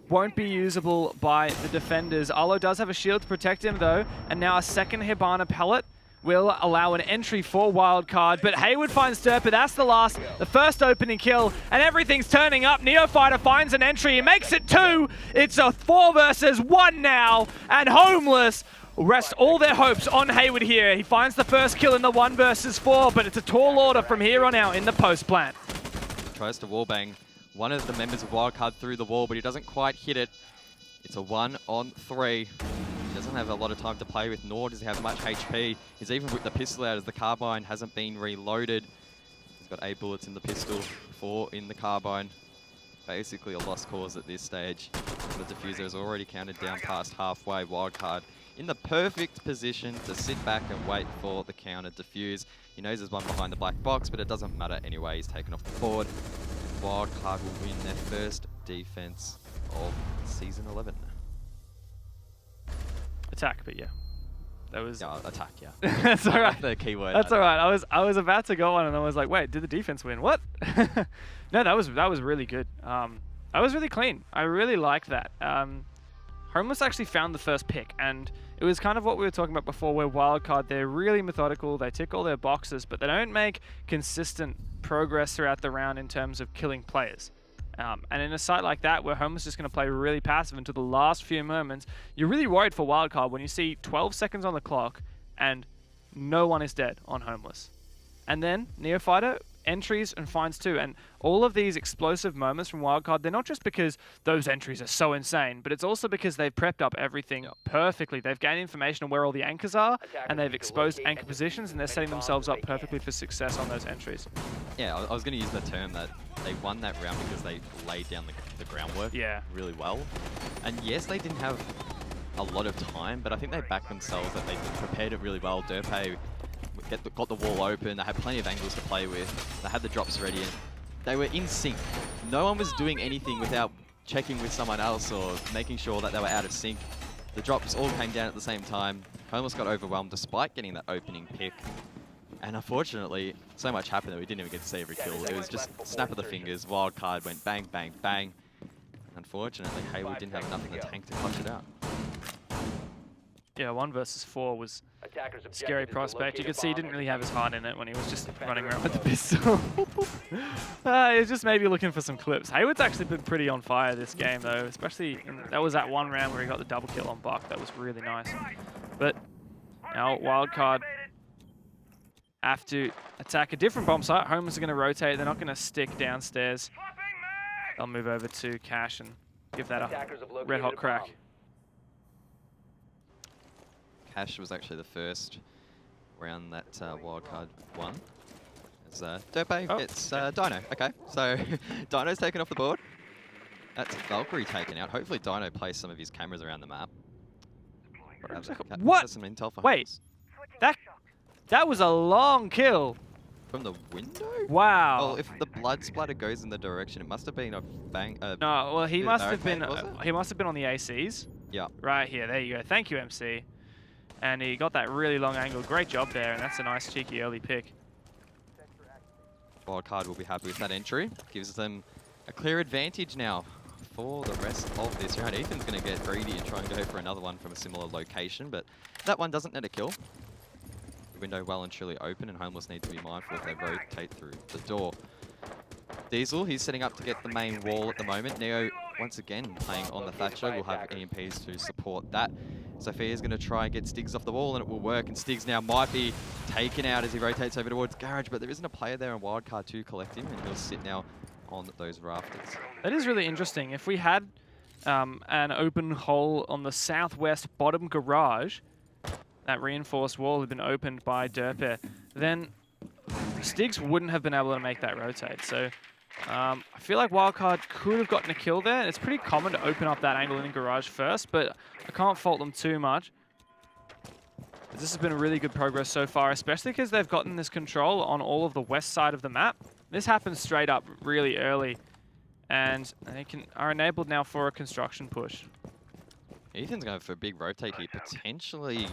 won't be usable by the defenders. Arlo does have a shield to protect him though, and now a second Hibana pellet will allow an entry for Wildcard, but Hayward finds Derper. That's the first opening kill, and everything's turning up. Neofighter finds an entry. He makes it 2. It's a 4 versus 1 now, and Homeless rest all their hopes on Hayward here. He finds the first kill in the 1 versus 4, but it's a tall order from here on out in the post plant. Tries to wallbang one of the members of Wildcard through the wall, but he doesn't quite hit it. It's a 1-on-3. He doesn't have a lot of time to play with, nor does he have much HP. He's even whipped the pistol out as the carbine hasn't been reloaded. He's got 8 bullets in the pistol, 4 in the carbine. Basically a lost cause at this stage. The diffuser is already counted down past halfway. Wildcard in the perfect position to sit back and wait for the counter defuse. He knows there's one behind the black box, but it doesn't matter anyway. He's taken off the board. Wildcard will win their first defense of Season 11. Attack, but yeah. That was... Yeah, attack, yeah. That's all right. The key word. That's all right. I was about to go on and I was like, wait, did the defense win? What? No, that was really good. That was really clean. I really liked that. Homeless actually found the first pick, and it was kind of what we were talking about before, where Wildcard, they're really methodical, they tick all their boxes, but they don't make consistent progress throughout the round in terms of killing players. And in a site like that, where Homeless is just going to play really passive until the last few moments, you're really worried for Wildcard when you see 12 seconds on the clock and no one is dead on Homeless. And then Neofighter entries and finds 2. And all of these explosive moments from Wildcard, they're not just because those entries are so insane, but it's also because they've prepped up everything perfectly. They've gained information on where all the anchors are, and they've exposed anchor positions, and they're setting themselves up perfectly for success on those entries. Yeah, I was going to use the term that they won that round because they laid down the groundwork really well. And yes, they didn't have a lot of time, but I think they backed themselves that they prepared it really well. Derpe got the wall open, they had plenty of angles to play with, they had the drops ready, and they were in sync. No one was doing anything without checking with someone else or making sure that they were out of sync. The drops all came down at the same time. Homeless got overwhelmed despite getting that opening pick. And unfortunately, so much happened that we didn't even get to see every kill. It was just snap of the fingers, Wildcard went bang, bang, bang. Unfortunately, Hayward didn't have enough in the tank to clutch it out. Yeah, 1 versus 4 was a scary prospect. You could see he didn't really have his heart in it when he was just running around with the pistol. He was just maybe looking for some clips. Hayward's actually been pretty on fire this game though, especially that was that one round where he got the double kill on Buck. That was really nice. But now Wildcard have to attack a different bomb site. Homeless are going to rotate. They're not going to stick downstairs. They'll move over to Cash and give that a red hot crack. Cash was actually the first round that Wildcard won. As Derpe gets Dino. Okay, so Dino's taken off the board. That's Valkyrie taken out. Hopefully Dino plays some of his cameras around the map. What? Some intel for Wait, that was a long kill. From the window? Wow. Well, if the blood splatter goes in the direction, it must have been a bang. No, well he must have been. He must have been on the ACs. Yeah. Right here. There you go. Thank you, MC. And he got that really long angle. Great job there, and that's a nice cheeky early pick. Wildcard will be happy with that entry. Gives them a clear advantage now for the rest of this round. Ethan's going to get greedy and try and go for another one from a similar location, but that one doesn't net a kill. The window well and truly open, and Homeless need to be mindful if they rotate through the door. Diesel, he's setting up to get the main wall at the moment. Neo, once again, playing on the Thatcher. Will have EMPs to support that. Sophia's going to try and get Stiggs off the wall, and it will work. And Stiggs now might be taken out as he rotates over towards Garage, but there isn't a player there on Wildcard to collect him, and he'll sit now on those rafters. That is really interesting. If we had an open hole on the southwest bottom garage, that reinforced wall had been opened by Derpe, then Stiggs wouldn't have been able to make that rotate. So I feel like Wildcard could have gotten a kill there. It's pretty common to open up that angle in garage first, but I can't fault them too much. This has been a really good progress so far, especially because they've gotten this control on all of the west side of the map. This happens straight up really early and they are enabled now for a construction push. Ethan's going for a big rotate here, potentially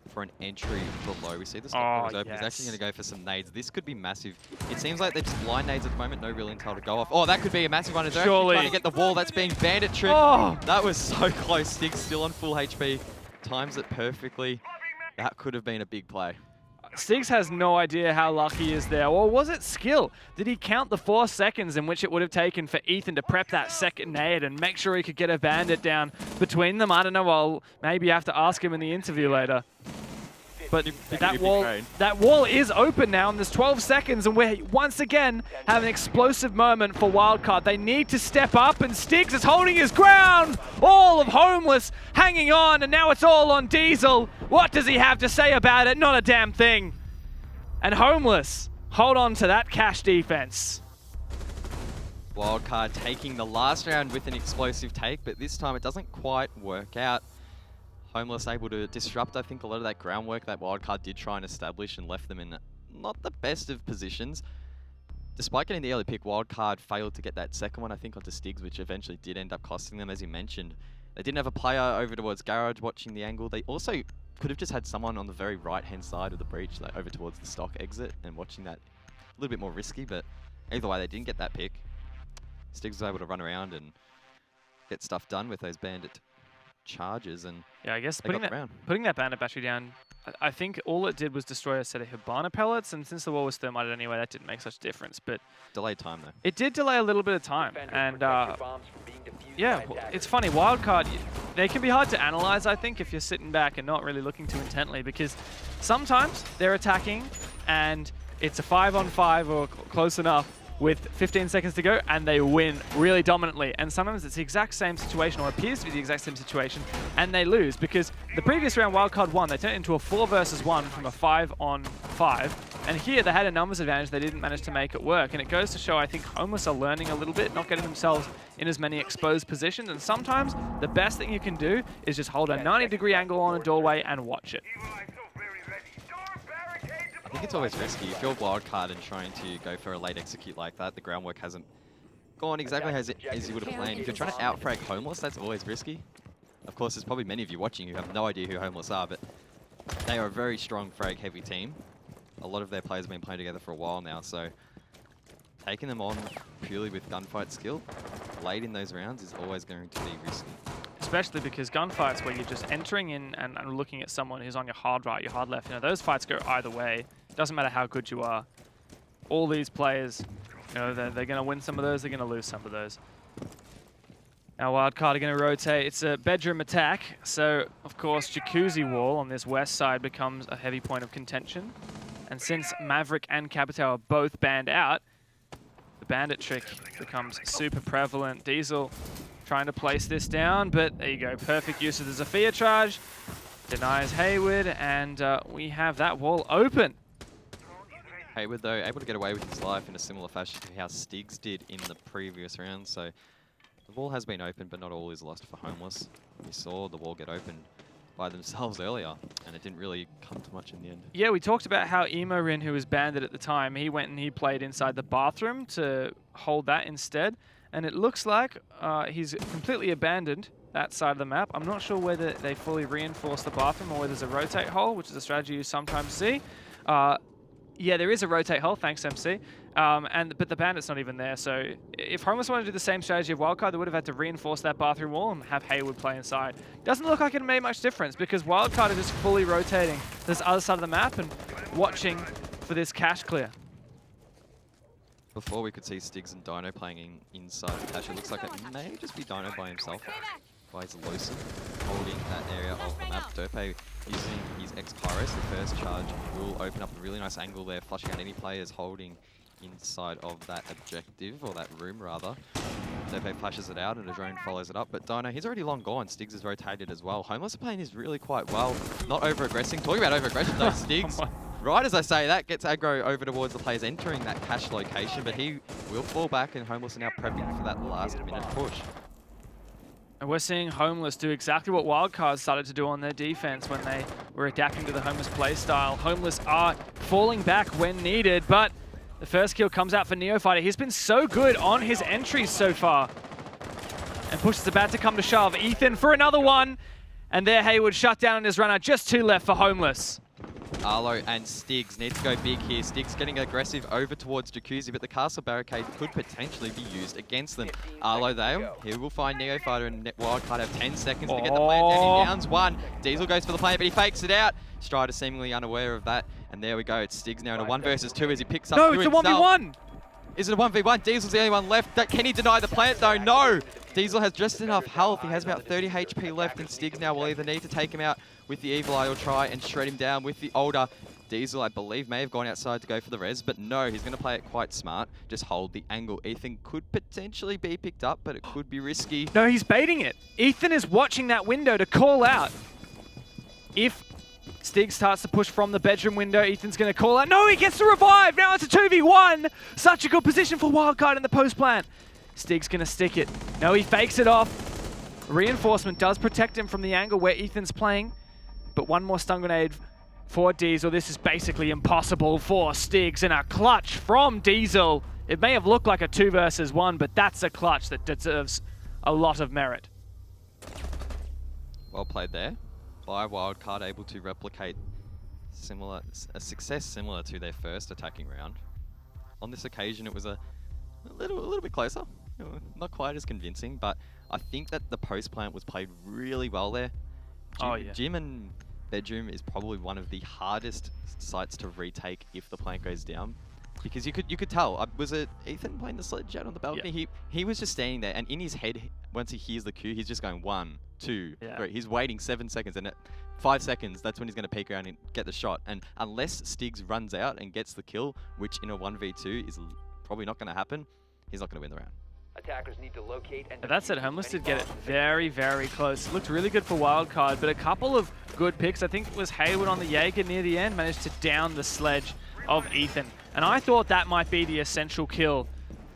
for an entry below. We see the stock is open. Yes. He's actually going to go for some nades. This could be massive. It seems like they're just blind nades at the moment. No real intel to go off. Oh, that could be a massive one. Is they're actually trying to get the wall. That's being bandit tricked. Oh. That was so close. Stiggs still on full HP. Times it perfectly. That could have been a big play. Stiggs has no idea how lucky he is there. Or was it skill? Did he count the 4 seconds in which it would have taken for Ethan to prep that second nade and make sure he could get a bandit down between them? I don't know. I'll maybe have to ask him in the interview later. But that wall is open now, and there's 12 seconds, and we once again have an explosive moment for Wildcard. They need to step up, and Stiggs is holding his ground. All of Homeless hanging on, and now it's all on Diesel. What does he have to say about it? Not a damn thing. And Homeless, hold on to that cash defense. Wildcard taking the last round with an explosive take, but this time it doesn't quite work out. Homeless able to disrupt, I think, a lot of that groundwork that Wildcard did try and establish and left them in not the best of positions. Despite getting the early pick, Wildcard failed to get that second one, I think, onto Stiggs, which eventually did end up costing them, as you mentioned. They didn't have a player over towards Garage watching the angle. They also could have just had someone on the very right-hand side of the breach, like over towards the stock exit, and watching that a little bit more risky, but either way, they didn't get that pick. Stiggs was able to run around and get stuff done with those bandit charges, and yeah, I guess putting that bandit battery down, I think all it did was destroy a set of Hibana pellets, and since the wall was thermited anyway, that didn't make such a difference. But delayed time though. It did delay a little bit of time, and yeah, it's funny. Wildcard, they can be hard to analyze, I think, if you're sitting back and not really looking too intently, because sometimes they're attacking and it's a 5-on-5 or close enough with 15 seconds to go, and they win really dominantly. And sometimes it's the exact same situation, or appears to be the exact same situation, and they lose, because the previous round Wildcard won. They turned it into a 4 versus 1 from a 5-on-5. And here they had a numbers advantage. They didn't manage to make it work. And it goes to show, I think, Homeless are learning a little bit, not getting themselves in as many exposed positions. And sometimes the best thing you can do is just hold a 90-degree angle on a doorway and watch it. I think it's always risky. If you're Wildcard and trying to go for a late execute like that, the groundwork hasn't gone exactly as you would have planned. If you're trying to outfrag Homeless, that's always risky. Of course, there's probably many of you watching who have no idea who Homeless are, but they are a very strong frag-heavy team. A lot of their players have been playing together for a while now, so taking them on purely with gunfight skill late in those rounds is always going to be risky. Especially because gunfights where you're just entering in and looking at someone who's on your hard right, your hard left, you know, those fights go either way. It doesn't matter how good you are. All these players, you know, they're going to win some of those, they're going to lose some of those. Now Wildcard are going to rotate. It's a bedroom attack, so of course Jacuzzi wall on this west side becomes a heavy point of contention. And since Maverick and Capitao are both banned out, the bandit trick becomes super prevalent. Diesel trying to place this down, but there you go. Perfect use of the Zofia charge. Denies Hayward, and we have that wall open. Hayward, though, able to get away with his life in a similar fashion to how Stiggs did in the previous round. So the wall has been open, but not all is lost for Homeless. We saw the wall get opened by themselves earlier, and it didn't really come to much in the end. Yeah, we talked about how Emo Rin, who was banded at the time, he went and he played inside the bathroom to hold that instead. And it looks like he's completely abandoned that side of the map. I'm not sure whether they fully reinforce the bathroom or whether there's a rotate hole, which is a strategy you sometimes see. Yeah, there is a rotate hole, thanks MC. But the bandit's not even there, so if Homeless wanted to do the same strategy of Wildcard, they would have had to reinforce that bathroom wall and have Hayward play inside. Doesn't look like it made much difference, because Wildcard are just fully rotating this other side of the map and watching for this cache clear. Before we could see Stiggs and Dino playing inside the cache, it looks like it may just be Dino by himself, by his Lucid, holding that area of the map. Derpe using his X-Kairos, the first charge will open up a really nice angle there, flushing out any players holding inside of that objective, or that room rather. Derpe flashes it out and a drone follows it up, but Dino, he's already long gone. Stiggs is rotated as well. Homeless are playing this really quite well, not over-aggressing. Talking about over-aggression though, Stiggs. Right as I say that, gets aggro over towards the players entering that cache location, but he will fall back, and Homeless are now prepping for that last minute push. And we're seeing Homeless do exactly what Wildcard started to do on their defense when they were adapting to the Homeless playstyle. Homeless are falling back when needed, but The first kill comes out for Neofighter. He's been so good on his entries so far. And Push is about to come to shove. Ethan for another one. And there Hayward shut down on his runner. Just 2 left for Homeless. Arlo and Stiggs need to go big here. Stiggs getting aggressive over towards Jacuzzi, but the castle barricade could potentially be used against them. Arlo there, he will find Neofighter and Wildcard have 10 seconds to get the plant down. He downs 1. Diesel goes for the plant, but he fakes it out. Strider seemingly unaware of that. And there we go. It's Stiggs now in a 1 versus 2 as he picks up. No, it's a 1v1. Is it a 1v1? Diesel's the only one left. Can he deny the plant though? No! Diesel has just enough health. He has about 30 HP left, and Stiggs now will either need to take him out with the Evil Eye or try and shred him down with the older. Diesel, I believe, may have gone outside to go for the res, but no, he's going to play it quite smart. Just hold the angle. Ethan could potentially be picked up, but it could be risky. No, he's baiting it. Ethan is watching that window to call out. If Stiggs starts to push from the bedroom window, Ethan's going to call out. No, he gets to revive. Now it's a 2v1. Such a good position for Wildcard in the post plant. Stiggs going to stick it. No, he fakes it off. Reinforcement does protect him from the angle where Ethan's playing, but one more stun grenade for Diesel. This is basically impossible for Stiggs, and a clutch from Diesel. It may have looked like a 2 versus 1, but that's a clutch that deserves a lot of merit. Well played there by Wildcard, able to replicate a success similar to their first attacking round. On this occasion, it was a little bit closer. Not quite as convincing, but I think that the post plant was played really well there. Gym and bedroom is probably one of the hardest sites to retake if the plant goes down, because you could tell. Was it Ethan playing the sledge out on the balcony? Yeah. He was just standing there, and in his head, once he hears the cue, he's just going 1, 2, 3. He's waiting 7 seconds, and at 5 seconds, that's when he's going to peek around and get the shot. And unless Stiggs runs out and gets the kill, which in a 1v2 is probably not going to happen, he's not going to win the round. Attackers need to locate and that said, Homeless did get it very, very close. Looked really good for Wildcard, but a couple of good picks. I think it was Hayward on the Jaeger near the end, managed to down the sledge of Ethan. And I thought that might be the essential kill.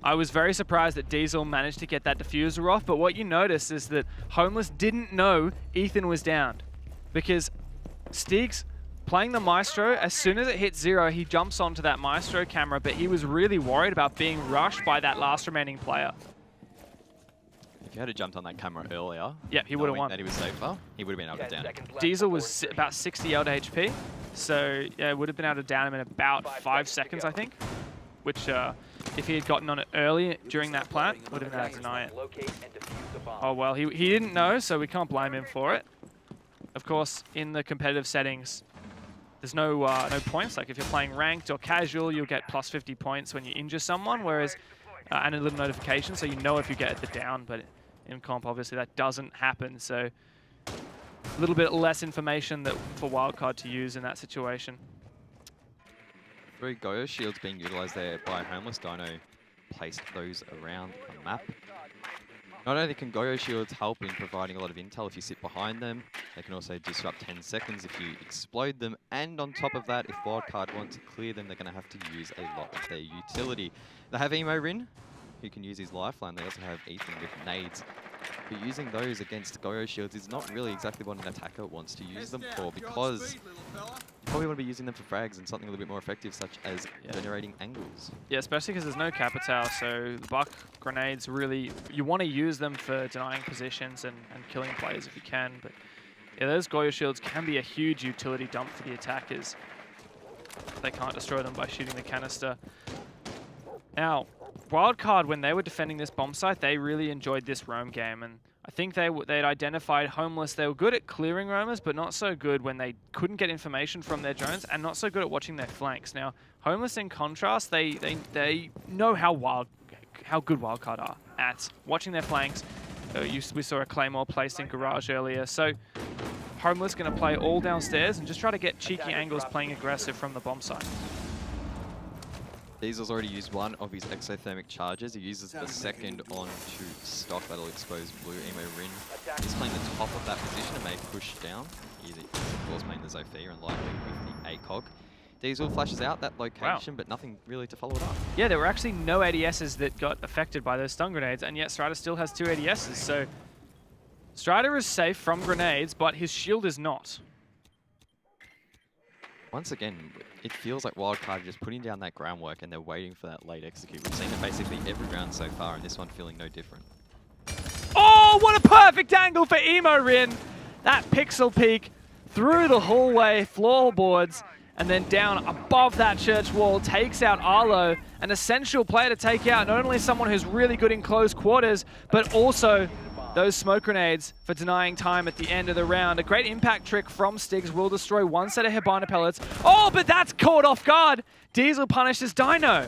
I was very surprised that Diesel managed to get that diffuser off, but what you notice is that Homeless didn't know Ethan was downed, because Stiggs playing the Maestro, as soon as it hits 0, he jumps onto that Maestro camera, but he was really worried about being rushed by that last remaining player. If he had jumped on that camera earlier, yeah, he would have won. That he was safer, he would have been able to down him. Diesel was about 60 odd HP, so yeah, would have been able to down him in about 5 seconds, I think, which if he had gotten on it early during that plant, would have been able to deny it. Oh well, he didn't know, so we can't blame him for it. Of course, in the competitive settings, there's no points. Like if you're playing ranked or casual, you'll get plus 50 points when you injure someone, whereas and a little notification, so you know if you get the down. But in comp, obviously that doesn't happen. So a little bit less information for Wildcard to use in that situation. 3 Goyo shields being utilized there by Homeless. Dino placed those around the map. Not only can Goyo shields help in providing a lot of intel if you sit behind them, they can also disrupt 10 seconds if you explode them, and on top of that, if Wildcard want to clear them, they're going to have to use a lot of their utility. They have Emo Rin, who can use his lifeline. They also have Ethan with nades. But using those against Goyo shields is not really exactly what an attacker wants to use them for, because you probably want to be using them for frags and something a little bit more effective, such as generating angles. Yeah, especially because there's no Capital, so the buck grenades really, you want to use them for denying positions and killing players if you can, but yeah, those Goyo shields can be a huge utility dump for the attackers. They can't destroy them by shooting the canister. Now, Wildcard, when they were defending this bomb site, they really enjoyed this roam game, and I think they'd identified Homeless. They were good at clearing roamers, but not so good when they couldn't get information from their drones, and not so good at watching their flanks. Now, Homeless, in contrast, they know how good Wildcard are at watching their flanks. We saw a Claymore placed in garage earlier, so Homeless going to play all downstairs and just try to get cheeky angles playing aggressive from the bomb site. Diesel's already used 1 of his exothermic charges. He uses the second onto stock. That'll expose blue Emo Rin. He's playing the top of that position and may push down. He's of course playing the Zofia and likely with the ACOG. Diesel flashes out that location, but nothing really to follow it up. Yeah, there were actually no ADSs that got affected by those stun grenades, and yet Strider still has 2 ADSs. So Strider is safe from grenades, but his shield is not. once again, it feels like Wildcard are just putting down that groundwork and they're waiting for that late execute. We've seen it basically every round so far, and this one feeling no different. Oh, what a perfect angle for Emo Rin. That pixel peak through the hallway floorboards and then down above that church wall, takes out Arlo, an essential player to take out, not only someone who's really good in close quarters, but also those smoke grenades for denying time at the end of the round. A great impact trick from Stigs will destroy one set of Hibana pellets. Oh, but that's caught off guard. Diesel punishes Dino.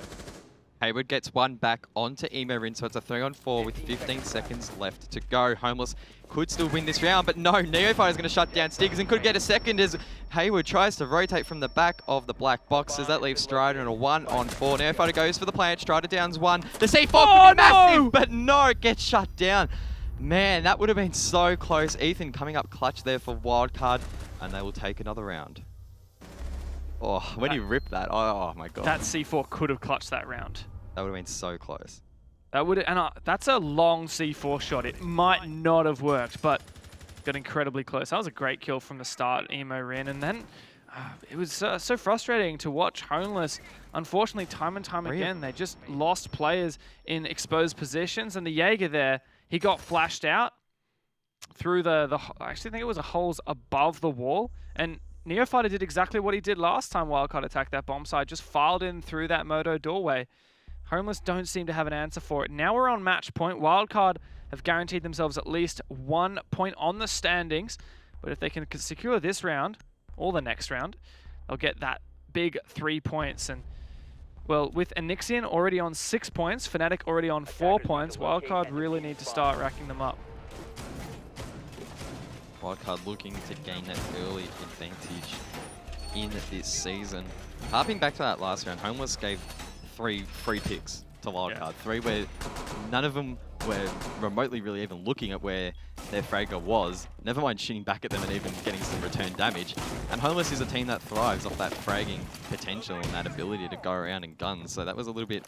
Hayward gets one back onto Emo Rin, so it's a 3-on-4 with 15 seconds left to go. Homeless could still win this round, but no, Neofighter's going to shut down Stigs and could get a second as Hayward tries to rotate from the back of the black boxes. That leaves Strider in a 1-on-4. Neofighter goes for the plant. Strider downs one. The C4 could be massive, but no, it gets shut down. Man, that would have been so close. Ethan coming up clutch there for Wildcard, and they will take another round. Oh, when he ripped that, oh my god. That C4 could have clutched that round. That would have been so close. That would, and that's a long C4 shot. It might not have worked, but got incredibly close. That was a great kill from the start, Emo Rin, and then it was so frustrating to watch Homeless. Unfortunately, time and time again, they just lost players in exposed positions, and the Jaeger there, he got flashed out through I actually think it was a holes above the wall, and Neofighter did exactly what he did last time Wildcard attacked that bomb site, just filed in through that Moto doorway. Homeless don't seem to have an answer for it. Now we're on match point. Wildcard have guaranteed themselves at least 1 point on the standings, but if they can secure this round, or the next round, they'll get that big 3 points. And well, with Anixian already on 6 points, Fnatic already on 4 points, Wildcard really need to start racking them up. Wildcard looking to gain that early advantage in this season. Harping back to that last round, Homeless gave 3 free picks to Wildcard. Yeah. 3 where none of them were remotely really even looking at where their fragger was, never mind shooting back at them and even getting some return damage. And Homeless is a team that thrives off that fragging potential and that ability to go around in guns, so that was a little bit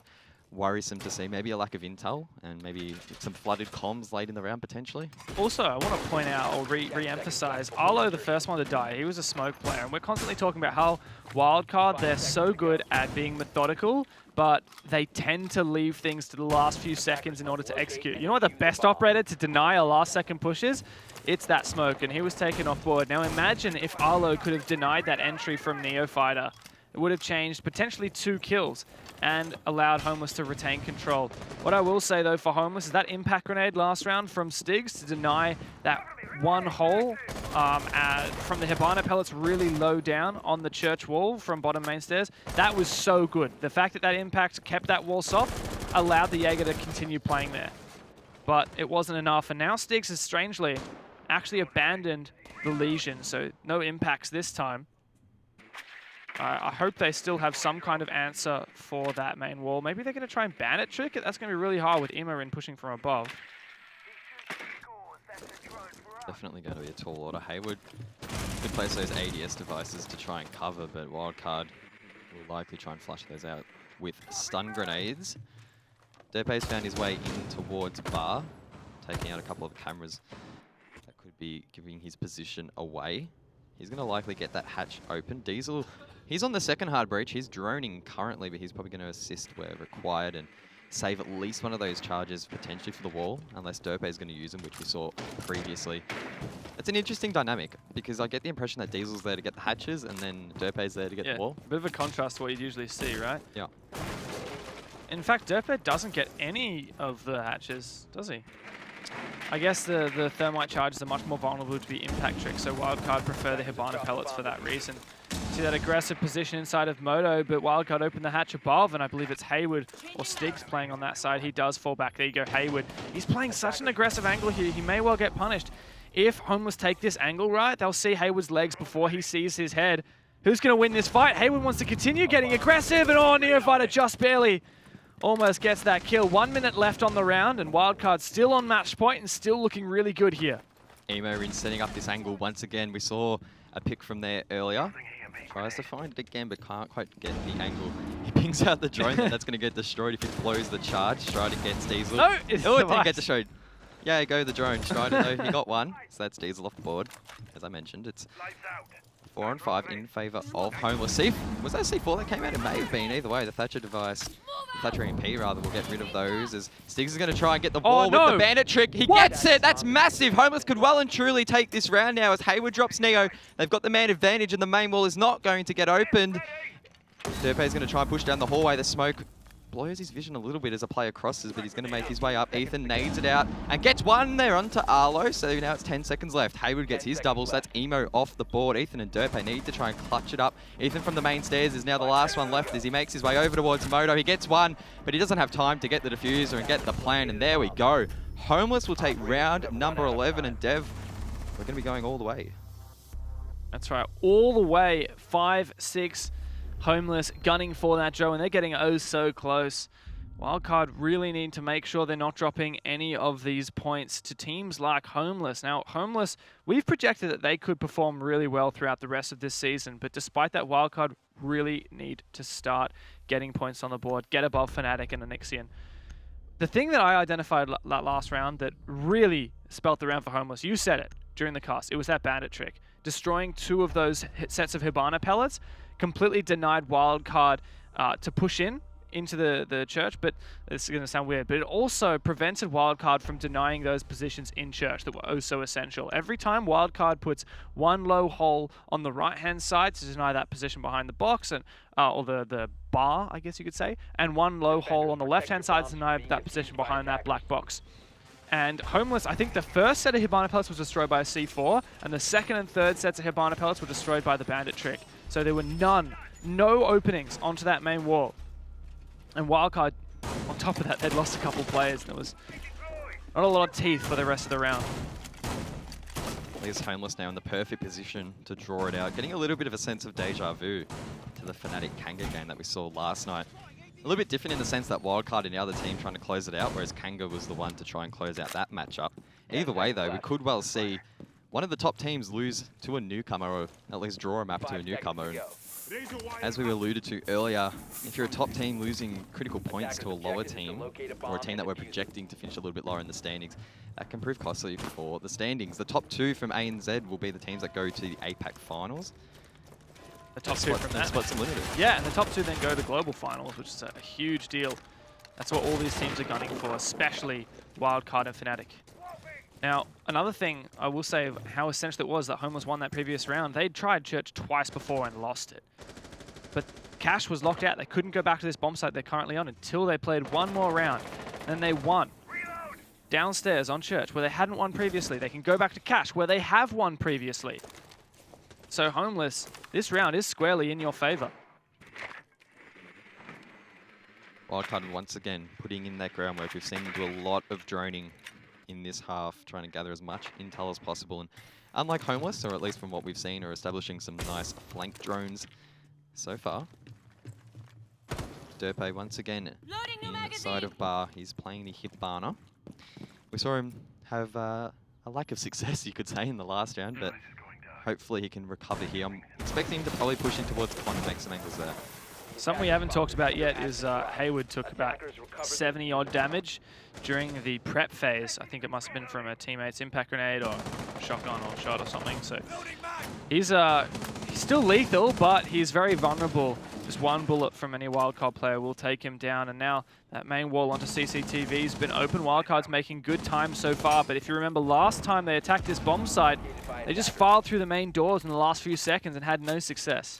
worrisome to see. Maybe a lack of intel and maybe some flooded comms late in the round potentially. Also, I want to point out or re-emphasize, Arlo, the first one to die, he was a smoke player, and we're constantly talking about how Wildcard, they're so good at being methodical, but they tend to leave things to the last few seconds in order to execute. You know what the best operator to deny a last second push is? It's that smoke, and he was taken off board. Now imagine if Arlo could have denied that entry from Neofighter. It would have changed potentially 2 kills and allowed Homeless to retain control. What I will say though for Homeless is that impact grenade last round from Stigs to deny that one hole from the Hibana pellets really low down on the church wall from bottom main stairs. That was so good. The fact that that impact kept that wall soft allowed the Jaeger to continue playing there. But it wasn't enough, and now Stigs has strangely actually abandoned the Legion, so no impacts this time. I hope they still have some kind of answer for that main wall. Maybe they're going to try and ban it trick it. That's going to be really hard with Emo Rin pushing from above. Definitely going to be a tall order. Hayward could place those ADS devices to try and cover, but Wildcard will likely try and flush those out with stun grenades. Derpe's found his way in towards Bar, taking out a couple of cameras that could be giving his position away. He's going to likely get that hatch open. Diesel, he's on the second hard breach. He's droning currently, but he's probably going to assist where required and save at least one of those charges potentially for the wall, unless Derpe is going to use them, which we saw previously. It's an interesting dynamic, because I get the impression that Diesel's there to get the hatches, and then Derpe's there to get the wall. A bit of a contrast to what you'd usually see, right? Yeah. In fact, Derpe doesn't get any of the hatches, does he? I guess the thermite charges are much more vulnerable to be impact tricks, so Wildcard prefer the Hibana pellets for that reason. See that aggressive position inside of Moto, but Wildcard opened the hatch above, and I believe it's Hayward or Stigs playing on that side. He does fall back. There you go, Hayward. He's playing such an aggressive angle here. He may well get punished. If Homeless take this angle right, they'll see Hayward's legs before he sees his head. Who's going to win this fight? Hayward wants to continue getting aggressive, and oh, Neofighter just barely almost gets that kill. 1 minute left on the round, and Wildcard still on match point and still looking really good here. Emo Rin setting up this angle once again. We saw a pick from there earlier. Tries to find it again, but can't quite get the angle. He pings out the drone, that's going to get destroyed if it blows the charge. Strider gets Diesel. No, it didn't get destroyed. Yeah, go the drone. Strider though, he got one. So that's Diesel off the board. As I mentioned, it's 4 on 5 in favour of Homeless. Was that C4 that came out? It may have been. Either way, the Thatcher device, the Thatcher EMP rather, will get rid of those as Stiggs is going to try and get the ball with the bandit trick. He gets it! That's massive! Homeless could well and truly take this round now as Hayward drops Neo. They've got the man advantage and the main wall is not going to get opened. Derpay's going to try and push down the hallway. The smoke blows his vision a little bit as a player crosses, but he's going to make his way up. Ethan nades it out and gets one there onto Arlo, so now it's 10 seconds left. Hayward gets his double, so that's Emo off the board. Ethan and Derpay need to try and clutch it up. Ethan from the main stairs is now the last one left as he makes his way over towards Moto. He gets one, but he doesn't have time to get the diffuser and get the plan, and there we go. Homeless will take round number 11, and Dev, we're going to be going all the way. That's right, all the way. 5-6. Homeless gunning for that, Joe, and they're getting oh so close. Wildcard really need to make sure they're not dropping any of these points to teams like Homeless. Now, Homeless, we've projected that they could perform really well throughout the rest of this season, but despite that, Wildcard really need to start getting points on the board, get above Fnatic and Onyxian. The thing that I identified last round that really spelt the round for Homeless, you said it during the cast, it was that bandit trick. Destroying 2 of those sets of Hibana pellets completely denied Wildcard to push into the church, but this is going to sound weird, but it also prevented Wildcard from denying those positions in church that were oh so essential. Every time Wildcard puts one low hole on the right-hand side to deny that position behind the box, and or the bar, I guess you could say, and one low hole on the left-hand side to deny that position behind that black box. And Homeless, I think the first set of Hibana pellets was destroyed by a C4, and the second and third sets of Hibana pellets were destroyed by the bandit trick. So there were no openings onto that main wall. And Wildcard, on top of that, they'd lost a couple players, and there was not a lot of teeth for the rest of the round. Leaves Homeless now in the perfect position to draw it out, getting a little bit of a sense of deja vu to the Fnatic Kanga game that we saw last night. A little bit different in the sense that Wildcard and the other team trying to close it out, whereas Kanga was the one to try and close out that matchup. Either way, though, we could well see one of the top teams lose to a newcomer, or at least draw a map to a newcomer. And as we alluded to earlier, if you're a top team losing critical points to a lower team, or a team that we're projecting to finish a little bit lower in the standings, that can prove costly for the standings. The top 2 from ANZ will be the teams that go to the APAC finals. The top 2 from that. Spots limited. Yeah, and the top 2 then go to global finals, which is a huge deal. That's what all these teams are gunning for, especially Wildcard and Fnatic. Now, another thing I will say of how essential it was that Homeless won that previous round, they'd tried Church twice before and lost it. But Cash was locked out. They couldn't go back to this bomb site they're currently on until they played one more round. And they won. Downstairs on Church, where they hadn't won previously. They can go back to Cash, where they have won previously. So Homeless, this round is squarely in your favor. Wildcard once again putting in that groundwork. We've seen them do a lot of droning in this half, trying to gather as much intel as possible. And unlike Homeless, or at least from what we've seen, are establishing some nice flank drones so far. Derpay once again inside of bar. He's playing the Hibana. We saw him have a lack of success, you could say, in the last round, but hopefully he can recover here. I'm expecting him to probably push in towards the pond and make some angles there. Something we haven't talked about yet is Hayward took about 70-odd damage during the prep phase. I think it must have been from a teammate's impact grenade or shotgun or shot or something. So he's still lethal, but he's very vulnerable. Just one bullet from any Wildcard player will take him down. And now that main wall onto CCTV has been open. Wildcard's making good time so far. But if you remember last time they attacked this bomb site, they just filed through the main doors in the last few seconds and had no success.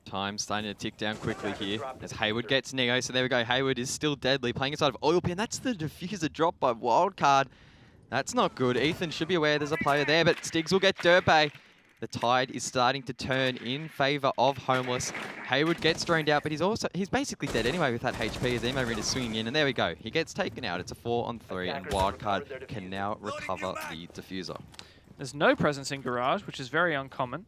Time starting to tick down quickly here as Hayward gets Neo. So there we go. Hayward is still deadly, playing inside of Oil Pin. That's the diffuser drop by Wildcard. That's not good. Ethan should be aware there's a player there, but Stiggs will get Derpay. The tide is starting to turn in favor of Homeless. Hayward gets droned out, but he's basically dead anyway with that HP as Emo is swinging in. And there we go. He gets taken out. It's a 4-on-3, and Wildcard can now recover the diffuser. There's no presence in Garage, which is very uncommon.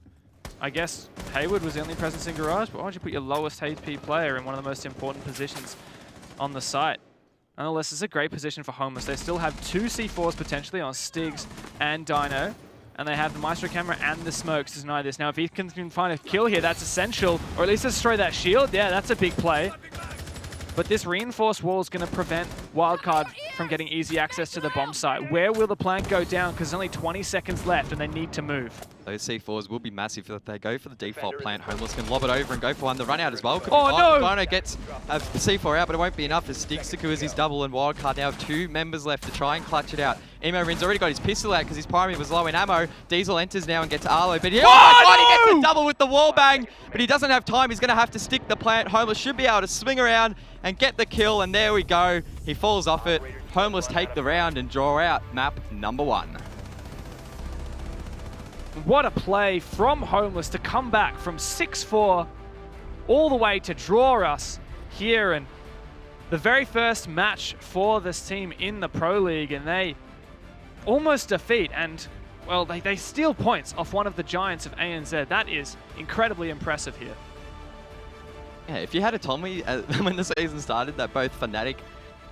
I guess Hayward was the only presence in Garage, but why don't you put your lowest HP player in one of the most important positions on the site? Nonetheless, it's a great position for Homeless. They still have 2 C4s potentially on Stiggs and Dino, and they have the Maestro camera and the smokes to deny this. Now, if he can find a kill here, that's essential, or at least destroy that shield. Yeah, that's a big play. But this reinforced wall is going to prevent Wildcard from getting easy access to the bomb site. Where will the plank go down? Because there's only 20 seconds left, and they need to move. Those C4s will be massive if they go for the default plant. Homeless can lob it over and go for one. The run out as well. Oh, no! Bono gets the C4 out, but it won't be enough as Stig secures his double, and Wildcard now have 2 members left to try and clutch it out. Emo Rin's already got his pistol out because his primary was low in ammo. Diesel enters now and gets Arlo, but he gets the double with the wall bang, but he doesn't have time. He's going to have to stick the plant. Homeless should be able to swing around and get the kill, and there we go. He falls off it. Homeless take the round and draw out map number 1. What a play from Homeless to come back from 6-4 all the way to draw us here, and the very first match for this team in the Pro League, and they almost defeat, and well, they steal points off one of the giants of ANZ. That is incredibly impressive here. Yeah, if you had told me when the season started that both Fnatic